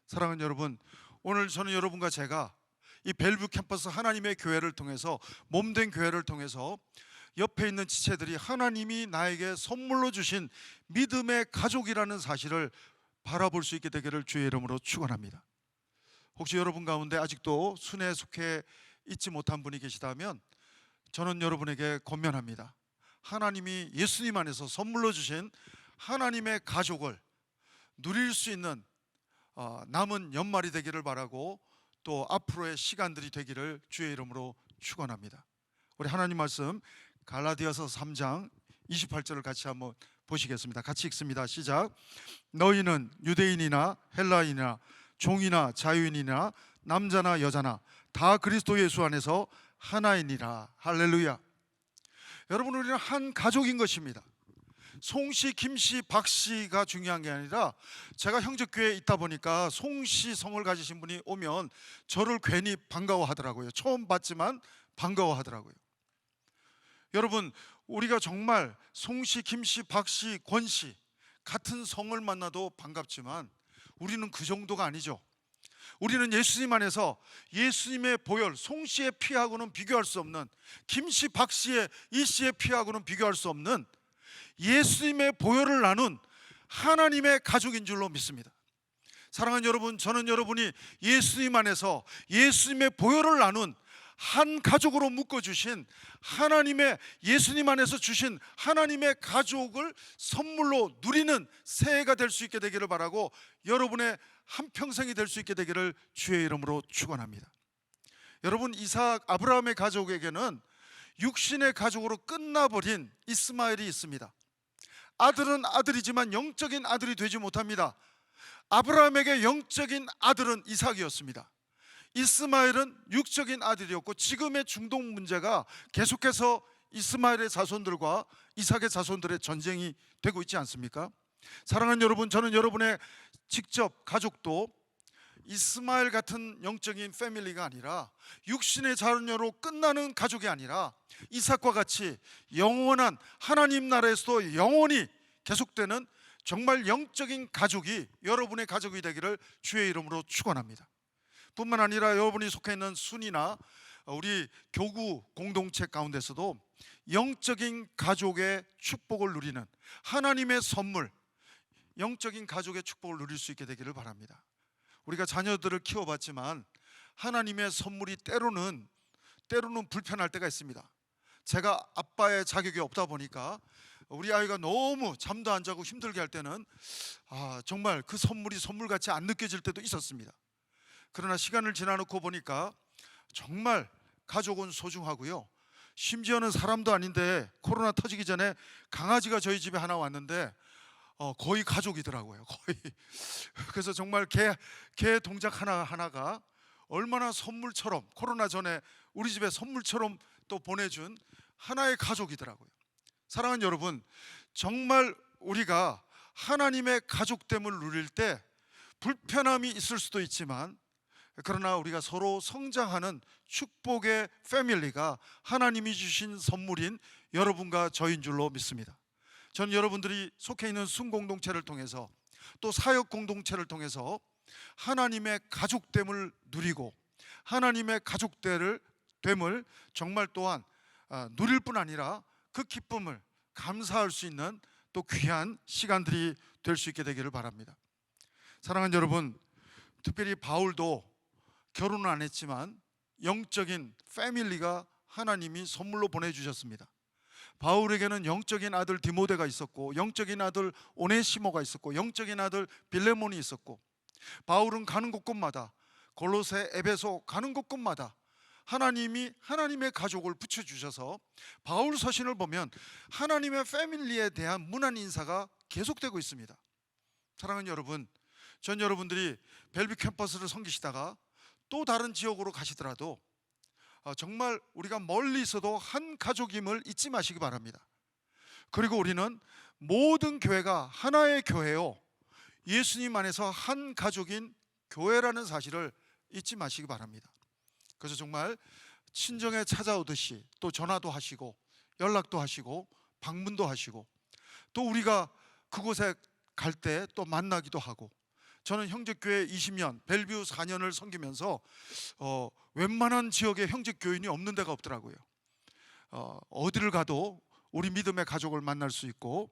사랑하는 여러분, 오늘 저는 여러분과 제가 이 벨뷰 캠퍼스 하나님의 교회를 통해서, 몸된 교회를 통해서 옆에 있는 지체들이 하나님이 나에게 선물로 주신 믿음의 가족이라는 사실을 바라볼 수 있게 되기를 주의 이름으로 축원합니다. 혹시 여러분 가운데 아직도 순회에 속해 있지 못한 분이 계시다면 저는 여러분에게 권면합니다. 하나님이 예수님 안에서 선물로 주신 하나님의 가족을 누릴 수 있는 남은 연말이 되기를 바라고, 또 앞으로의 시간들이 되기를 주의 이름으로 축원합니다. 우리 하나님 말씀 갈라디아서 3장 28절을 같이 한번 보시겠습니다. 같이 읽습니다. 시작. 너희는 유대인이나 헬라인이나 종이나 자유인이나 남자나 여자나 다 그리스도 예수 안에서 하나이니라. 할렐루야. 여러분, 우리는 한 가족인 것입니다. 송씨, 김씨, 박씨가 중요한 게 아니라, 제가 형제교회에 있다 보니까 송씨 성을 가지신 분이 오면 저를 괜히 반가워하더라고요. 처음 봤지만 반가워하더라고요. 여러분, 우리가 정말 송씨, 김씨, 박씨, 권씨 같은 성을 만나도 반갑지만 우리는 그 정도가 아니죠. 우리는 예수님 안에서 예수님의 보혈, 송 씨의 피하고는 비교할 수 없는, 김 씨, 박 씨의, 이 씨의 피하고는 비교할 수 없는 예수님의 보혈을 나눈 하나님의 가족인 줄로 믿습니다. 사랑하는 여러분, 저는 여러분이 예수님 안에서 예수님의 보혈을 나눈 한 가족으로 묶어주신 하나님의, 예수님 안에서 주신 하나님의 가족을 선물로 누리는 새해가 될 수 있게 되기를 바라고, 여러분의 한평생이 될 수 있게 되기를 주의 이름으로 축원합니다. 여러분, 이삭, 아브라함의 가족에게는 육신의 가족으로 끝나버린 이스마엘이 있습니다. 아들은 아들이지만 영적인 아들이 되지 못합니다. 아브라함에게 영적인 아들은 이삭이었습니다. 이스마엘은 육적인 아들이었고, 지금의 중동 문제가 계속해서 이스마엘의 자손들과 이삭의 자손들의 전쟁이 되고 있지 않습니까? 사랑하는 여러분, 저는 여러분의 직접 가족도 이스마엘 같은 영적인 패밀리가 아니라, 육신의 자녀로 끝나는 가족이 아니라 이삭과 같이 영원한 하나님 나라에서도 영원히 계속되는 정말 영적인 가족이 여러분의 가족이 되기를 주의 이름으로 축원합니다. 뿐만 아니라 여러분이 속해 있는 순이나 우리 교구 공동체 가운데서도 영적인 가족의 축복을 누리는 하나님의 선물, 영적인 가족의 축복을 누릴 수 있게 되기를 바랍니다. 우리가 자녀들을 키워봤지만 하나님의 선물이 때로는 불편할 때가 있습니다. 제가 아빠의 자격이 없다 보니까 우리 아이가 너무 잠도 안 자고 힘들게 할 때는 정말 그 선물이 선물같이 안 느껴질 때도 있었습니다. 그러나 시간을 지나놓고 보니까 정말 가족은 소중하고요. 심지어는 사람도 아닌데 코로나 터지기 전에 강아지가 저희 집에 하나 왔는데 거의 가족이더라고요. 거의. 그래서 정말 개 동작 하나가 얼마나 선물처럼, 코로나 전에 우리 집에 선물처럼 또 보내준 하나의 가족이더라고요. 사랑하는 여러분, 정말 우리가 하나님의 가족됨을 누릴 때 불편함이 있을 수도 있지만, 그러나 우리가 서로 성장하는 축복의 패밀리가 하나님이 주신 선물인 여러분과 저인 줄로 믿습니다. 전 여러분들이 속해 있는 순공동체를 통해서, 또 사역 공동체를 통해서 하나님의 가족됨을 누리고 하나님의 가족됨을 정말 또한 누릴 뿐 아니라 그 기쁨을 감사할 수 있는 또 귀한 시간들이 될 수 있게 되기를 바랍니다. 사랑하는 여러분, 특별히 바울도 결혼은 안 했지만 영적인 패밀리가 하나님이 선물로 보내주셨습니다. 바울에게는 영적인 아들 디모데가 있었고, 영적인 아들 오네시모가 있었고, 영적인 아들 빌레몬이 있었고, 바울은 가는 곳곳마다, 골로새, 에베소 가는 곳곳마다 하나님이 하나님의 가족을 붙여주셔서 바울 서신을 보면 하나님의 패밀리에 대한 문안 인사가 계속되고 있습니다. 사랑하는 여러분, 전 여러분들이 벨뷰 캠퍼스를 섬기시다가 또 다른 지역으로 가시더라도 정말 우리가 멀리 있어도 한 가족임을 잊지 마시기 바랍니다. 그리고 우리는 모든 교회가 하나의 교회요, 예수님 안에서 한 가족인 교회라는 사실을 잊지 마시기 바랍니다. 그래서 정말 친정에 찾아오듯이 또 전화도 하시고 연락도 하시고 방문도 하시고, 또 우리가 그곳에 갈 때 또 만나기도 하고, 저는 형제교회 20년, 벨뷰 4년을 섬기면서 웬만한 지역에 형제교인이 없는 데가 없더라고요. 어디를 가도 우리 믿음의 가족을 만날 수 있고,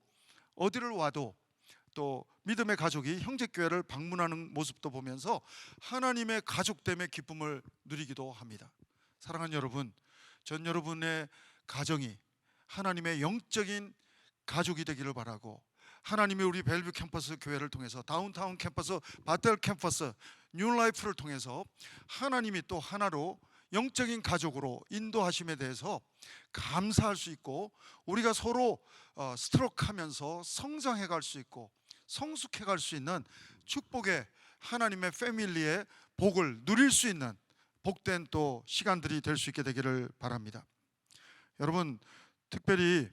어디를 와도 또 믿음의 가족이 형제교회를 방문하는 모습도 보면서 하나님의 가족됨의 기쁨을 누리기도 합니다. 사랑하는 여러분, 전 여러분의 가정이 하나님의 영적인 가족이 되기를 바라고, 하나님이 우리 벨뷰 캠퍼스 교회를 통해서, 다운타운 캠퍼스, 바텔 캠퍼스, 뉴라이프를 통해서 하나님이 또 하나로 영적인 가족으로 인도하심에 대해서 감사할 수 있고, 우리가 서로 스트로크하면서 성장해 갈 수 있고 성숙해 갈 수 있는 축복의 하나님의 패밀리의 복을 누릴 수 있는 복된 또 시간들이 될 수 있게 되기를 바랍니다. 여러분, 특별히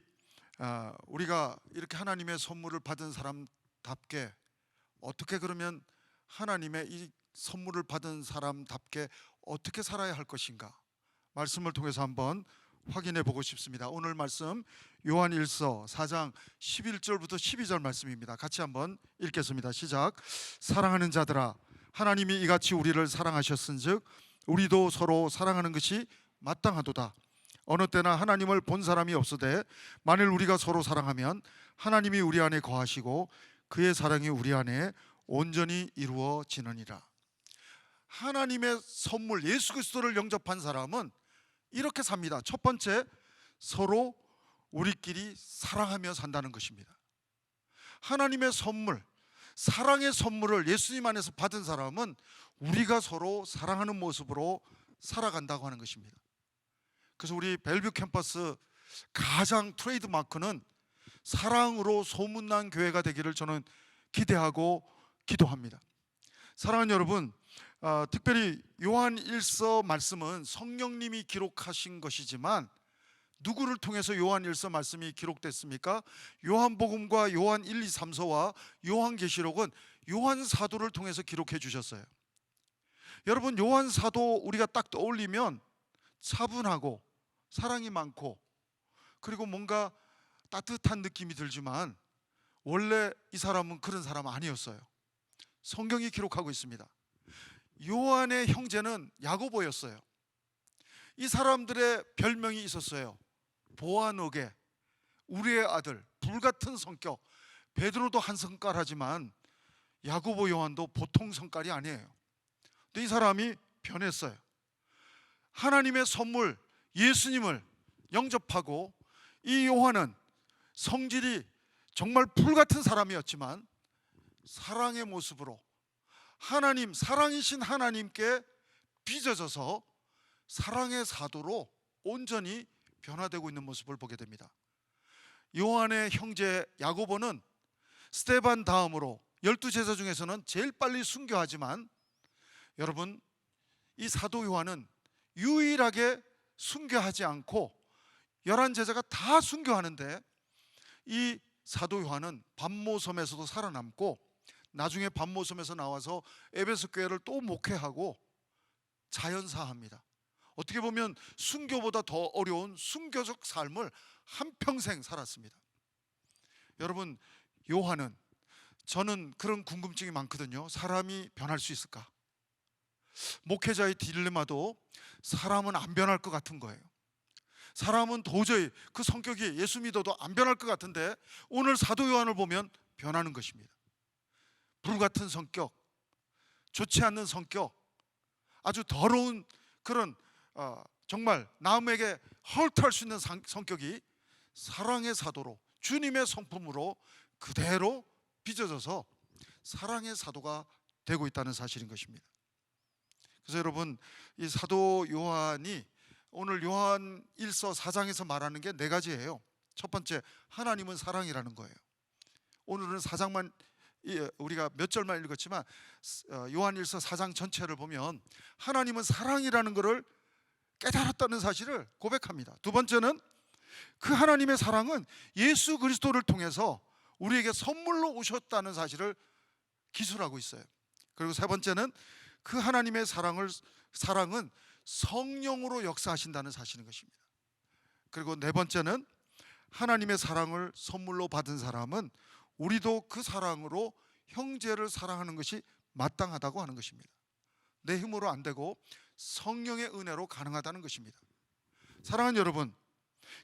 우리가 이렇게 하나님의 선물을 받은 사람답게, 어떻게 그러면 하나님의 이 선물을 받은 사람답게 어떻게 살아야 할 것인가, 말씀을 통해서 한번 확인해 보고 싶습니다. 오늘 말씀 요한일서 4장 11절부터 12절 말씀입니다. 같이 한번 읽겠습니다. 시작. 사랑하는 자들아, 하나님이 이같이 우리를 사랑하셨은즉 우리도 서로 사랑하는 것이 마땅하도다. 어느 때나 하나님을 본 사람이 없으되 만일 우리가 서로 사랑하면 하나님이 우리 안에 거하시고 그의 사랑이 우리 안에 온전히 이루어지느니라. 하나님의 선물 예수 그리스도를 영접한 사람은 이렇게 삽니다. 첫 번째, 서로 우리끼리 사랑하며 산다는 것입니다. 하나님의 선물, 사랑의 선물을 예수님 안에서 받은 사람은 우리가 서로 사랑하는 모습으로 살아간다고 하는 것입니다. 그래서 우리 벨뷰 캠퍼스 가장 트레이드 마크는 사랑으로 소문난 교회가 되기를 저는 기대하고 기도합니다. 사랑하는 여러분, 특별히 요한일서 말씀은 성령님이 기록하신 것이지만 누구를 통해서 요한일서 말씀이 기록됐습니까? 요한복음과 요한 1, 2, 3서와 요한계시록은 요한 사도를 통해서 기록해 주셨어요. 여러분, 요한 사도 우리가 딱 떠올리면 차분하고 사랑이 많고 그리고 뭔가 따뜻한 느낌이 들지만 원래 이 사람은 그런 사람 아니었어요. 성경이 기록하고 있습니다. 요한의 형제는 야고보였어요. 이 사람들의 별명이 있었어요. 보아노게, 우리의 아들, 불같은 성격. 베드로도 한 성깔하지만 야고보 요한도 보통 성깔이 아니에요. 근데 이 사람이 변했어요. 하나님의 선물 예수님을 영접하고 이 요한은 성질이 정말 불같은 사람이었지만 사랑의 모습으로 하나님, 사랑이신 하나님께 빚어져서 사랑의 사도로 온전히 변화되고 있는 모습을 보게 됩니다. 요한의 형제 야고보는 스데반 다음으로 12제자 중에서는 제일 빨리 순교하지만 여러분, 이 사도 요한은 유일하게 순교하지 않고 11제자가 다 순교하는데 이 사도 요한은 반모섬에서도 살아남고 나중에 반모섬에서 나와서 에베소 교회를 또 목회하고 자연사합니다. 어떻게 보면 순교보다 더 어려운 순교적 삶을 한평생 살았습니다. 여러분, 요한은 저는 그런 궁금증이 많거든요. 사람이 변할 수 있을까? 목회자의 딜레마도 사람은 안 변할 것 같은 거예요. 사람은 도저히 그 성격이 예수 믿어도 안 변할 것 같은데 오늘 사도 요한을 보면 변하는 것입니다. 불같은 성격, 좋지 않는 성격, 아주 더러운 그런 정말 남에게 헐트할 수 있는 성격이 사랑의 사도로 주님의 성품으로 그대로 빚어져서 사랑의 사도가 되고 있다는 사실인 것입니다. 그래서 여러분, 이 사도 요한이 오늘 요한 1서 4장에서 말하는 게 4가지예요. 첫 번째, 하나님은 사랑이라는 거예요. 오늘은 4장만 우리가 몇 절만 읽었지만 요한 1서 4장 전체를 보면 하나님은 사랑이라는 것을 깨달았다는 사실을 고백합니다. 두 번째는 그 하나님의 사랑은 예수 그리스도를 통해서 우리에게 선물로 오셨다는 사실을 기술하고 있어요. 그리고 세 번째는 그 하나님의 사랑은 성령으로 역사하신다는 사실인 것입니다. 그리고 네 번째는 하나님의 사랑을 선물로 받은 사람은 우리도 그 사랑으로 형제를 사랑하는 것이 마땅하다고 하는 것입니다. 내 힘으로 안 되고 성령의 은혜로 가능하다는 것입니다. 사랑하는 여러분,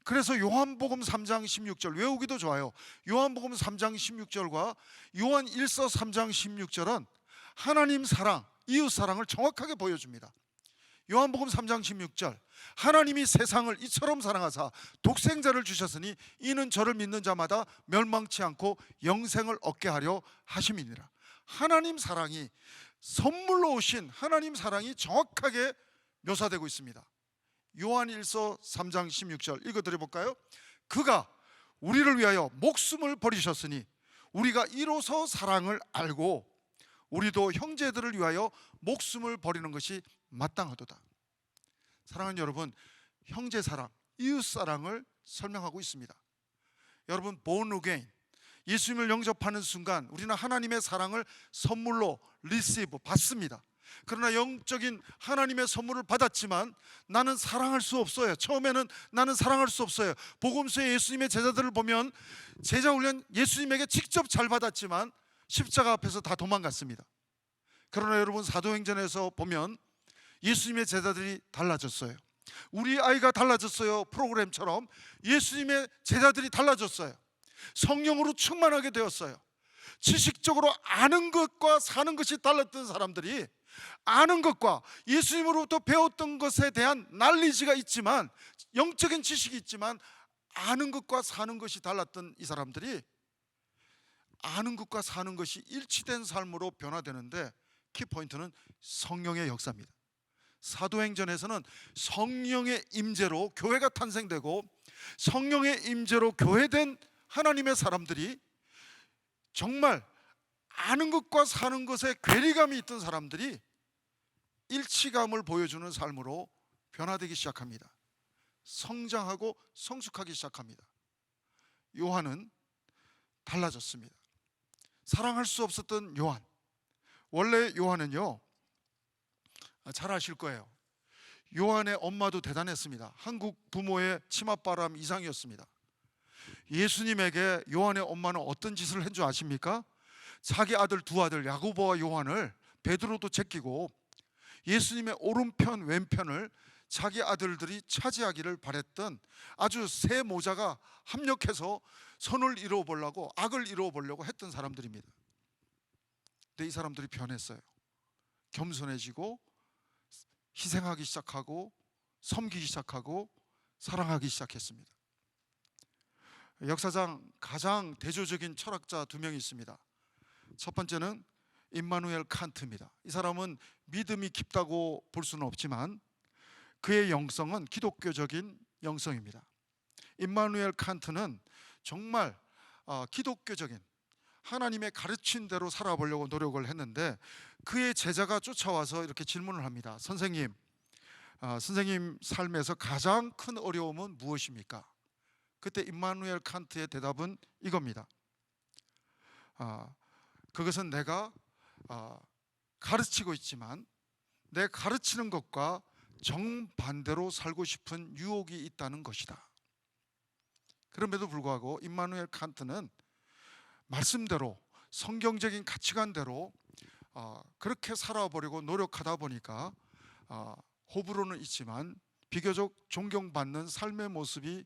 그래서 요한복음 3장 16절 외우기도 좋아요. 요한복음 3장 16절과 요한 1서 3장 16절은 하나님 사랑, 이웃 사랑을 정확하게 보여줍니다. 요한복음 3장 16절, 하나님이 세상을 이처럼 사랑하사 독생자를 주셨으니 이는 저를 믿는 자마다 멸망치 않고 영생을 얻게 하려 하심이니라. 하나님 사랑이, 선물로 오신 하나님 사랑이 정확하게 묘사되고 있습니다. 요한 1서 3장 16절 읽어드려 볼까요? 그가 우리를 위하여 목숨을 버리셨으니 우리가 이로써 사랑을 알고 우리도 형제들을 위하여 목숨을 버리는 것이 마땅하도다. 사랑하는 여러분, 형제 사랑, 이웃 사랑을 설명하고 있습니다. 여러분, born again, 예수님을 영접하는 순간 우리는 하나님의 사랑을 선물로 receive, 받습니다. 그러나 영적인 하나님의 선물을 받았지만 나는 사랑할 수 없어요. 처음에는 나는 사랑할 수 없어요. 복음서의 예수님의 제자들을 보면 제자 훈련 예수님에게 직접 잘 받았지만 십자가 앞에서 다 도망갔습니다. 그러나 여러분, 사도행전에서 보면 예수님의 제자들이 달라졌어요. 우리 아이가 달라졌어요 프로그램처럼 예수님의 제자들이 달라졌어요. 성령으로 충만하게 되었어요. 지식적으로 아는 것과 사는 것이 달랐던 사람들이 아는 것과 예수님으로부터 배웠던 것에 대한 날리지가 있지만, 영적인 지식이 있지만 아는 것과 사는 것이 달랐던 이 사람들이 아는 것과 사는 것이 일치된 삶으로 변화되는데, 키포인트는 성령의 역사입니다. 사도행전에서는 성령의 임재로 교회가 탄생되고, 성령의 임재로 교회된 하나님의 사람들이, 정말 아는 것과 사는 것에 괴리감이 있던 사람들이 일치감을 보여주는 삶으로 변화되기 시작합니다. 성장하고 성숙하기 시작합니다. 요한은 달라졌습니다. 사랑할 수 없었던 요한, 원래 요한은요, 잘 아실 거예요. 요한의 엄마도 대단했습니다. 한국 부모의 치맛바람 이상이었습니다. 예수님에게 요한의 엄마는 어떤 짓을 한 줄 아십니까? 자기 아들 두 아들 야고보와 요한을 베드로도 제끼고 예수님의 오른편 왼편을 자기 아들들이 차지하기를 바랬던 아주 세 모자가 합력해서 선을 이루어 보려고, 악을 이루어 보려고 했던 사람들입니다. 근데 이 사람들이 변했어요. 겸손해지고 희생하기 시작하고 섬기기 시작하고 사랑하기 시작했습니다. 역사상 가장 대조적인 철학자 두 명이 있습니다. 첫 번째는 임마누엘 칸트입니다. 이 사람은 믿음이 깊다고 볼 수는 없지만 그의 영성은 기독교적인 영성입니다. 임마누엘 칸트는 정말 기독교적인 하나님의 가르친 대로 살아보려고 노력을 했는데, 그의 제자가 쫓아와서 이렇게 질문을 합니다. 선생님 삶에서 가장 큰 어려움은 무엇입니까? 그때 임마누엘 칸트의 대답은 이겁니다. 그것은 내가 가르치고 있지만 내 가르치는 것과 정반대로 살고 싶은 유혹이 있다는 것이다. 그럼에도 불구하고 임마누엘 칸트는 말씀대로, 성경적인 가치관대로 그렇게 살아보려고 노력하다 보니까 호불호는 있지만 비교적 존경받는 삶의 모습이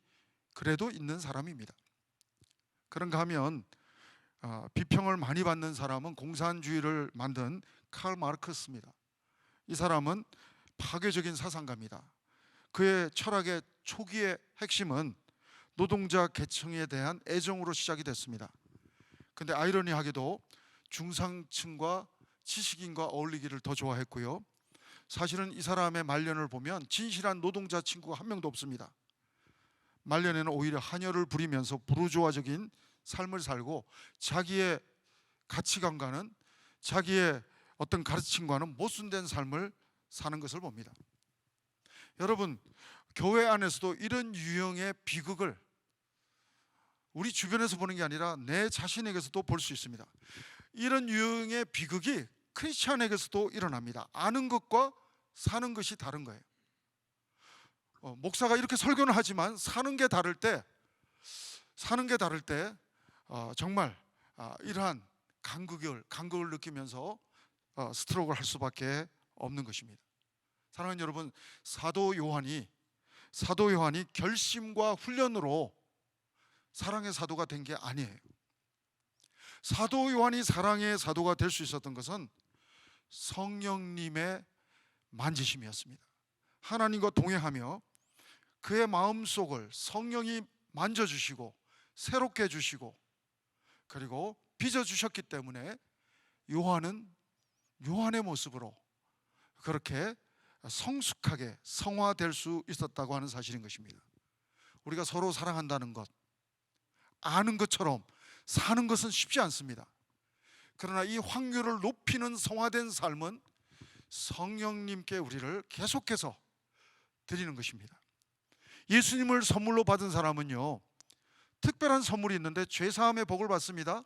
그래도 있는 사람입니다. 그런가 하면 비평을 많이 받는 사람은 공산주의를 만든 칼 마르크스입니다. 이 사람은 파괴적인 사상가입니다. 그의 철학의 초기의 핵심은 노동자 계층에 대한 애정으로 시작이 됐습니다. 근데 아이러니하게도 중상층과 지식인과 어울리기를 더 좋아했고요. 사실은 이 사람의 말년을 보면 진실한 노동자 친구가 한 명도 없습니다. 말년에는 오히려 한여를 부리면서 부르주아적인 삶을 살고 자기의 가치관과는, 자기의 어떤 가르침과는 모순된 삶을 사는 것을 봅니다. 여러분, 교회 안에서도 이런 유형의 비극을 우리 주변에서 보는 게 아니라 내 자신에게서도 볼 수 있습니다. 이런 유형의 비극이 크리스찬에게서도 일어납니다. 아는 것과 사는 것이 다른 거예요. 목사가 이렇게 설교는 하지만 사는 게 다를 때 정말 이러한 간극을 느끼면서 스트로크를 할 수밖에 없는 것입니다. 사랑하는 여러분, 사도 요한이 결심과 훈련으로 사랑의 사도가 된 게 아니에요. 사도 요한이 사랑의 사도가 될 수 있었던 것은 성령님의 만지심이었습니다. 하나님과 동행하며 그의 마음속을 성령이 만져주시고 새롭게 해주시고 그리고 빚어주셨기 때문에 요한의 모습으로 그렇게 성숙하게 성화될 수 있었다고 하는 사실인 것입니다. 우리가 서로 사랑한다는 것, 아는 것처럼 사는 것은 쉽지 않습니다. 그러나 이 확률을 높이는 성화된 삶은 성령님께 우리를 계속해서 드리는 것입니다. 예수님을 선물로 받은 사람은요, 특별한 선물이 있는데 죄사함의 복을 받습니다.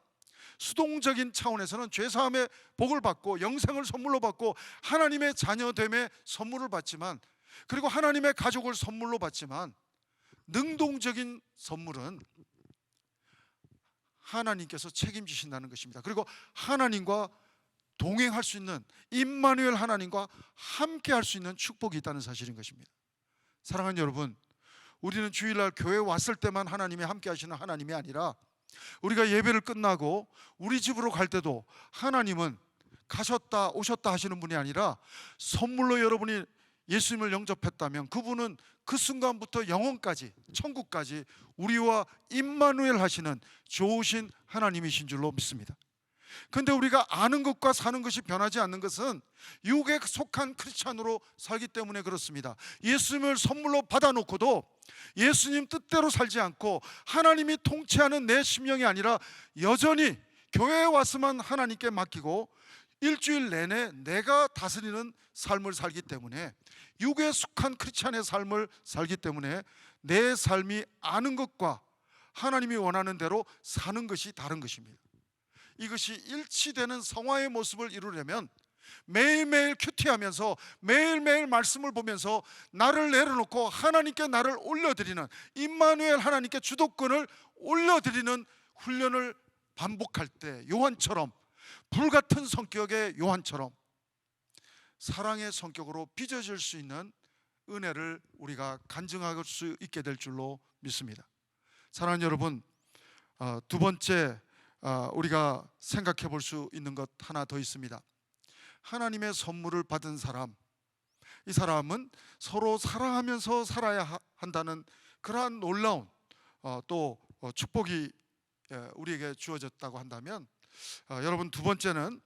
수동적인 차원에서는 죄사함의 복을 받고 영생을 선물로 받고 하나님의 자녀됨의 선물을 받지만, 그리고 하나님의 가족을 선물로 받지만, 능동적인 선물은 하나님께서 책임지신다는 것입니다. 그리고 하나님과 동행할 수 있는, 임마누엘 하나님과 함께 할 수 있는 축복이 있다는 사실인 것입니다. 사랑하는 여러분, 우리는 주일날 교회 왔을 때만 하나님이 함께 하시는 하나님이 아니라, 우리가 예배를 끝나고 우리 집으로 갈 때도 하나님은 가셨다 오셨다 하시는 분이 아니라, 선물로 여러분이 예수님을 영접했다면 그분은 그 순간부터 영원까지, 천국까지 우리와 임마누엘 하시는 좋으신 하나님이신 줄로 믿습니다. 그런데 우리가 아는 것과 사는 것이 변하지 않는 것은 육에 속한 크리스찬으로 살기 때문에 그렇습니다. 예수님을 선물로 받아놓고도 예수님 뜻대로 살지 않고 하나님이 통치하는 내 심령이 아니라 여전히 교회에 왔으면 하나님께 맡기고 일주일 내내 내가 다스리는 삶을 살기 때문에, 육에 속한 크리스찬의 삶을 살기 때문에 내 삶이 아는 것과 하나님이 원하는 대로 사는 것이 다른 것입니다. 이것이 일치되는 성화의 모습을 이루려면 매일매일 큐티하면서 매일매일 말씀을 보면서 나를 내려놓고 하나님께 나를 올려드리는, 임마누엘 하나님께 주도권을 올려드리는 훈련을 반복할 때, 요한처럼, 불같은 성격의 요한처럼 사랑의 성격으로 빚어질 수 있는 은혜를 우리가 간증할 수 있게 될 줄로 믿습니다. 사랑하는 여러분, 두 번째 우리가 생각해 볼 수 있는 것 하나 더 있습니다. 하나님의 선물을 받은 사람, 이 사람은 서로 사랑하면서 살아야 한다는 그러한 놀라운 또 축복이 우리에게 주어졌다고 한다면, 여러분, 두 번째는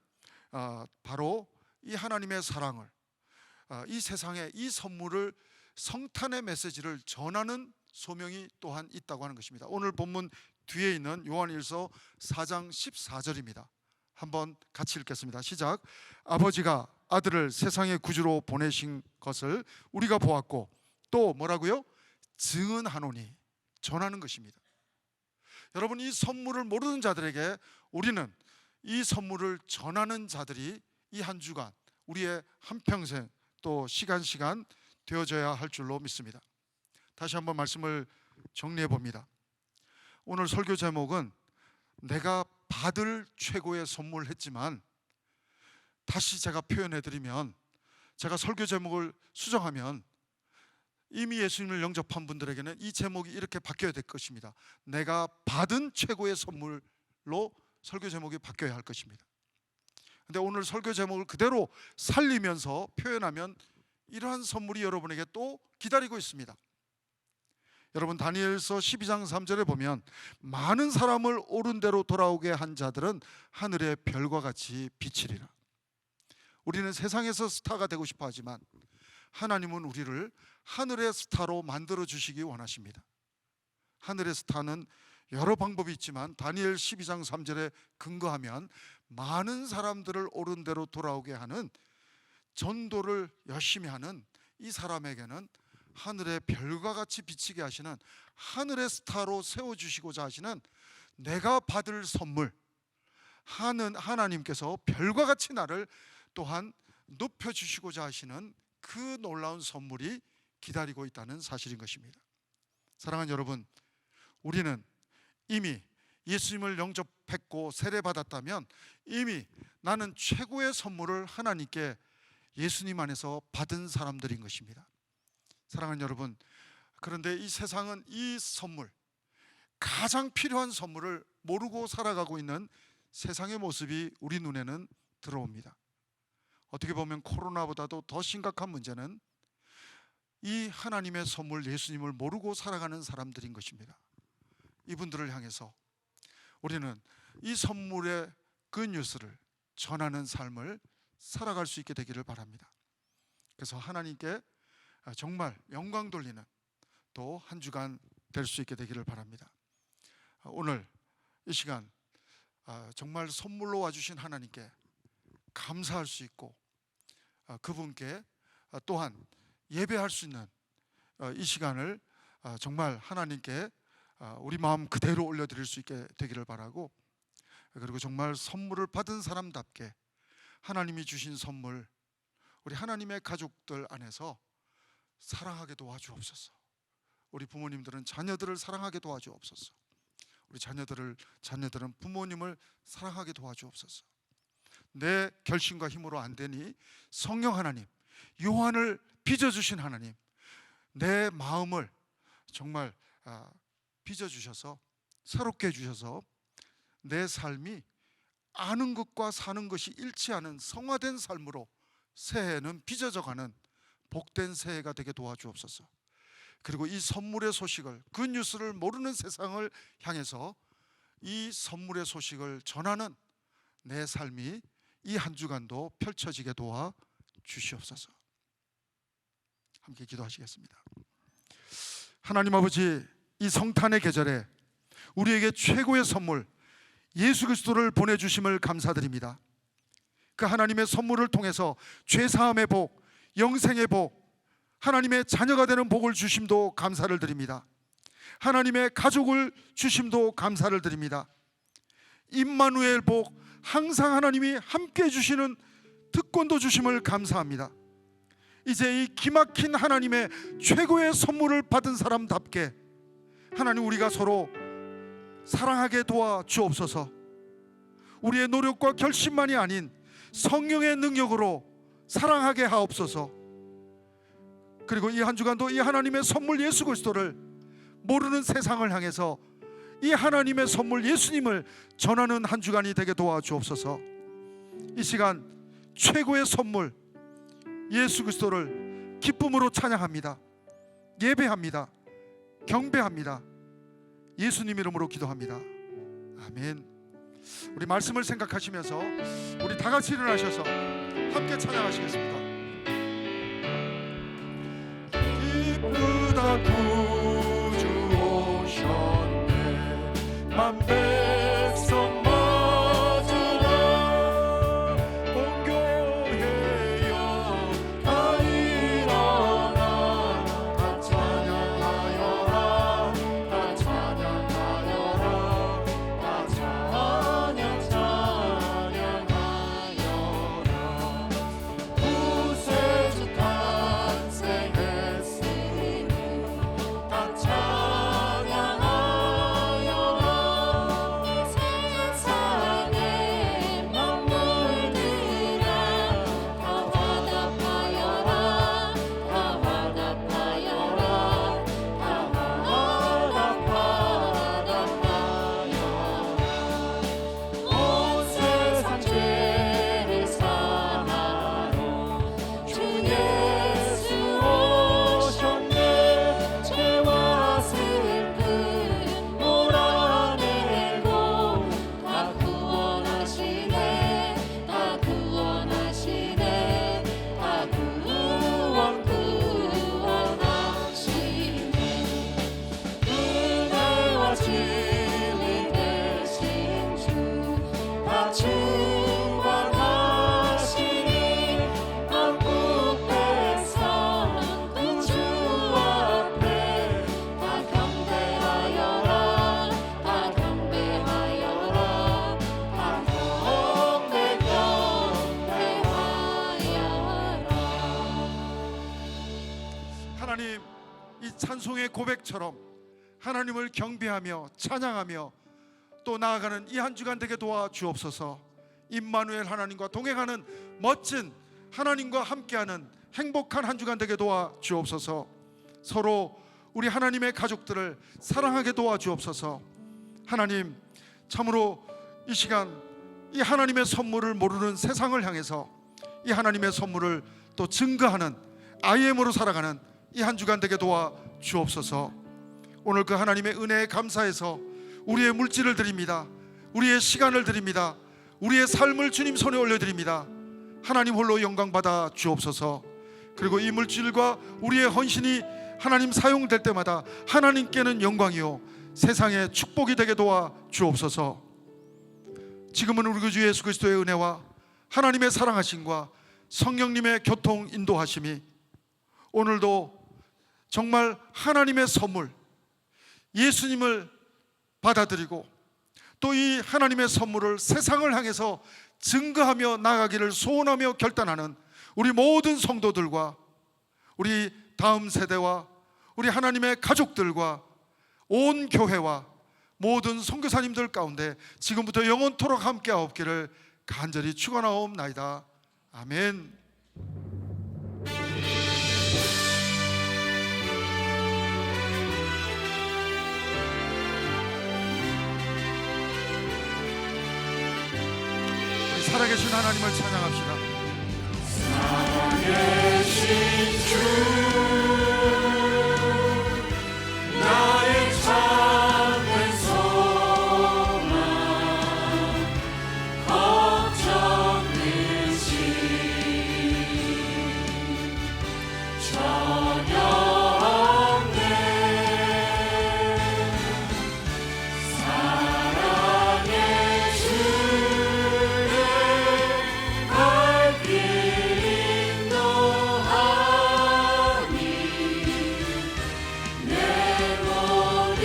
바로 이 하나님의 사랑을, 이 세상에 이 선물을, 성탄의 메시지를 전하는 소명이 또한 있다고 하는 것입니다. 오늘 본문 뒤에 있는 요한일서 4장 14절입니다. 한번 같이 읽겠습니다. 시작. 아버지가 아들을 세상의 구주로 보내신 것을 우리가 보았고 또 뭐라고요? 증언하노니, 전하는 것입니다. 여러분, 이 선물을 모르는 자들에게 우리는 이 선물을 전하는 자들이 이 한 주간, 우리의 한평생 또 시간 되어져야 할 줄로 믿습니다. 다시 한번 말씀을 정리해 봅니다. 오늘 설교 제목은 내가 받을 최고의 선물을 했지만, 다시 제가 표현해 드리면, 제가 설교 제목을 수정하면 이미 예수님을 영접한 분들에게는 이 제목이 이렇게 바뀌어야 될 것입니다. 내가 받은 최고의 선물로 설교 제목이 바뀌어야 할 것입니다. 근데 오늘 설교 제목을 그대로 살리면서 표현하면 이러한 선물이 여러분에게 또 기다리고 있습니다. 여러분, 다니엘서 12장 3절에 보면 많은 사람을 옳은 대로 돌아오게 한 자들은 하늘의 별과 같이 비치리라. 우리는 세상에서 스타가 되고 싶어 하지만 하나님은 우리를 하늘의 스타로 만들어 주시기 원하십니다. 하늘의 스타는 여러 방법이 있지만 다니엘 12장 3절에 근거하면 많은 사람들을 옳은 대로 돌아오게 하는, 전도를 열심히 하는 이 사람에게는 하늘의 별과 같이 비치게 하시는, 하늘의 스타로 세워주시고자 하시는, 내가 받을 선물, 하나님께서 별과 같이 나를 또한 높여주시고자 하시는 그 놀라운 선물이 기다리고 있다는 사실인 것입니다. 사랑하는 여러분, 우리는 이미 예수님을 영접했고 세례받았다면 이미 나는 최고의 선물을 하나님께 예수님 안에서 받은 사람들인 것입니다. 사랑하는 여러분, 그런데 이 세상은 이 선물, 가장 필요한 선물을 모르고 살아가고 있는 세상의 모습이 우리 눈에는 들어옵니다. 어떻게 보면 코로나보다도 더 심각한 문제는 이 하나님의 선물 예수님을 모르고 살아가는 사람들인 것입니다. 이분들을 향해서 우리는 이 선물의 그 뉴스를 전하는 삶을 살아갈 수 있게 되기를 바랍니다. 그래서 하나님께 정말 영광 돌리는 또 한 주간 될 수 있게 되기를 바랍니다. 오늘 이 시간 정말 선물로 와주신 하나님께 감사할 수 있고, 그분께 또한 예배할 수 있는 이 시간을 정말 하나님께 우리 마음 그대로 올려드릴 수 있게 되기를 바라고, 그리고 정말 선물을 받은 사람답게 하나님이 주신 선물, 우리 하나님의 가족들 안에서 사랑하게 도와주옵소서. 우리 부모님들은 자녀들을 사랑하게 도와주옵소서. 우리 자녀들은 부모님을 사랑하게 도와주옵소서. 내 결심과 힘으로 안 되니 성령 하나님, 요한을 빚어주신 하나님, 내 마음을 정말 빚어주셔서 새롭게 해주셔서 내 삶이 아는 것과 사는 것이 일치하는 성화된 삶으로 새해는 빚어져가는 복된 새해가 되게 도와주옵소서. 그리고 이 선물의 소식을, 그 뉴스를 모르는 세상을 향해서 이 선물의 소식을 전하는 내 삶이 이 한 주간도 펼쳐지게 도와 주시옵소서. 함께 기도하시겠습니다. 하나님 아버지, 이 성탄의 계절에 우리에게 최고의 선물 예수 그리스도를 보내주심을 감사드립니다. 그 하나님의 선물을 통해서 죄사함의 복, 영생의 복, 하나님의 자녀가 되는 복을 주심도 감사를 드립니다. 하나님의 가족을 주심도 감사를 드립니다. 임마누엘 복, 항상 하나님이 함께 해주시는 특권도 주심을 감사합니다. 이제 이 기막힌 하나님의 최고의 선물을 받은 사람답게 하나님, 우리가 서로 사랑하게 도와 주옵소서. 우리의 노력과 결심만이 아닌 성령의 능력으로 사랑하게 하옵소서. 그리고 이 한 주간도 이 하나님의 선물 예수 그리스도를 모르는 세상을 향해서 이 하나님의 선물 예수님을 전하는 한 주간이 되게 도와주옵소서. 이 시간 최고의 선물 예수 그리스도를 기쁨으로 찬양합니다. 예배합니다. 경배합니다. 예수님 이름으로 기도합니다. 아멘. 우리 말씀을 생각하시면서 우리 다 같이 일어나셔서 함께 찬양하시겠습니다. 기쁘다 구주 오셨네, 만 백성 맞으라. 온 교회여 다 일어나, 다 찬양하여라, 다 찬양하여라, 다 찬양하여라. 구세주 탄생했으니 다 찬양하여라. 세상의 만물들아 다 화답하여라, 다 화답하여라, 다 화답하여라. 온 세상 죄를 사하러 주 예수 오셨네. 죄와 슬픔 몰아내고 다 구원하시네, 다 구원하시네, 다 구원하시네. 은혜와 진리 되신 주 다 충만하시니 한국 백성 구주 앞에 다 경배하여라, 다 경배하여라, 다 경배하여라. 하나님, 이 찬송의 고백처럼 하나님을 경배하며 찬양하며 또 나아가는 이 한 주간 되게 도와 주옵소서. 임마누엘 하나님과 동행하는 멋진 하나님과 함께하는 행복한 한 주간 되게 도와 주옵소서. 서로 우리 하나님의 가족들을 사랑하게 도와 주옵소서. 하나님, 참으로 이 시간 이 하나님의 선물을 모르는 세상을 향해서 이 하나님의 선물을 또 증거하는 IM으로 살아가는 이 한 주간 되게 도와 주옵소서. 오늘 그 하나님의 은혜에 감사해서 우리의 물질을 드립니다. 우리의 시간을 드립니다. 우리의 삶을 주님 손에 올려드립니다. 하나님 홀로 영광 받아 주옵소서. 그리고 이 물질과 우리의 헌신이 하나님 사용될 때마다 하나님께는 영광이요 세상에 축복이 되게 도와 주옵소서. 지금은 우리 구주 예수 그리스도의 은혜와 하나님의 사랑하심과 성령님의 교통 인도하심이 오늘도 정말 하나님의 선물 예수님을 받아들이고 또 이 하나님의 선물을 세상을 향해서 증거하며 나가기를 소원하며 결단하는 우리 모든 성도들과 우리 다음 세대와 우리 하나님의 가족들과 온 교회와 모든 선교사님들 가운데 지금부터 영원토록 함께하옵기를 간절히 축원하옵나이다. 아멘. 우리 살아계신 하나님을 찬양합시다. 살아계신 주 나의 참된 소망 걱정 대신 전혀 없네 사랑의 주를 갈 길 인도하니 내 모든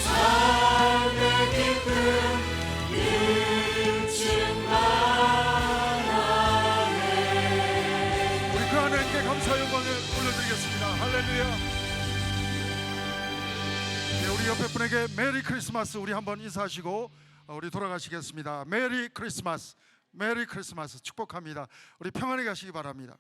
삶의 기쁨 늘 충만하네 우리 그 하나님께 감사 영광을 올려드리겠습니다. 할렐루야. 네, 우리 옆에 분에게 메리 크리스마스 우리 한번 인사하시고 우리 돌아가시겠습니다. 메리 크리스마스, 메리 크리스마스 축복합니다. 우리 평안히 가시기 바랍니다.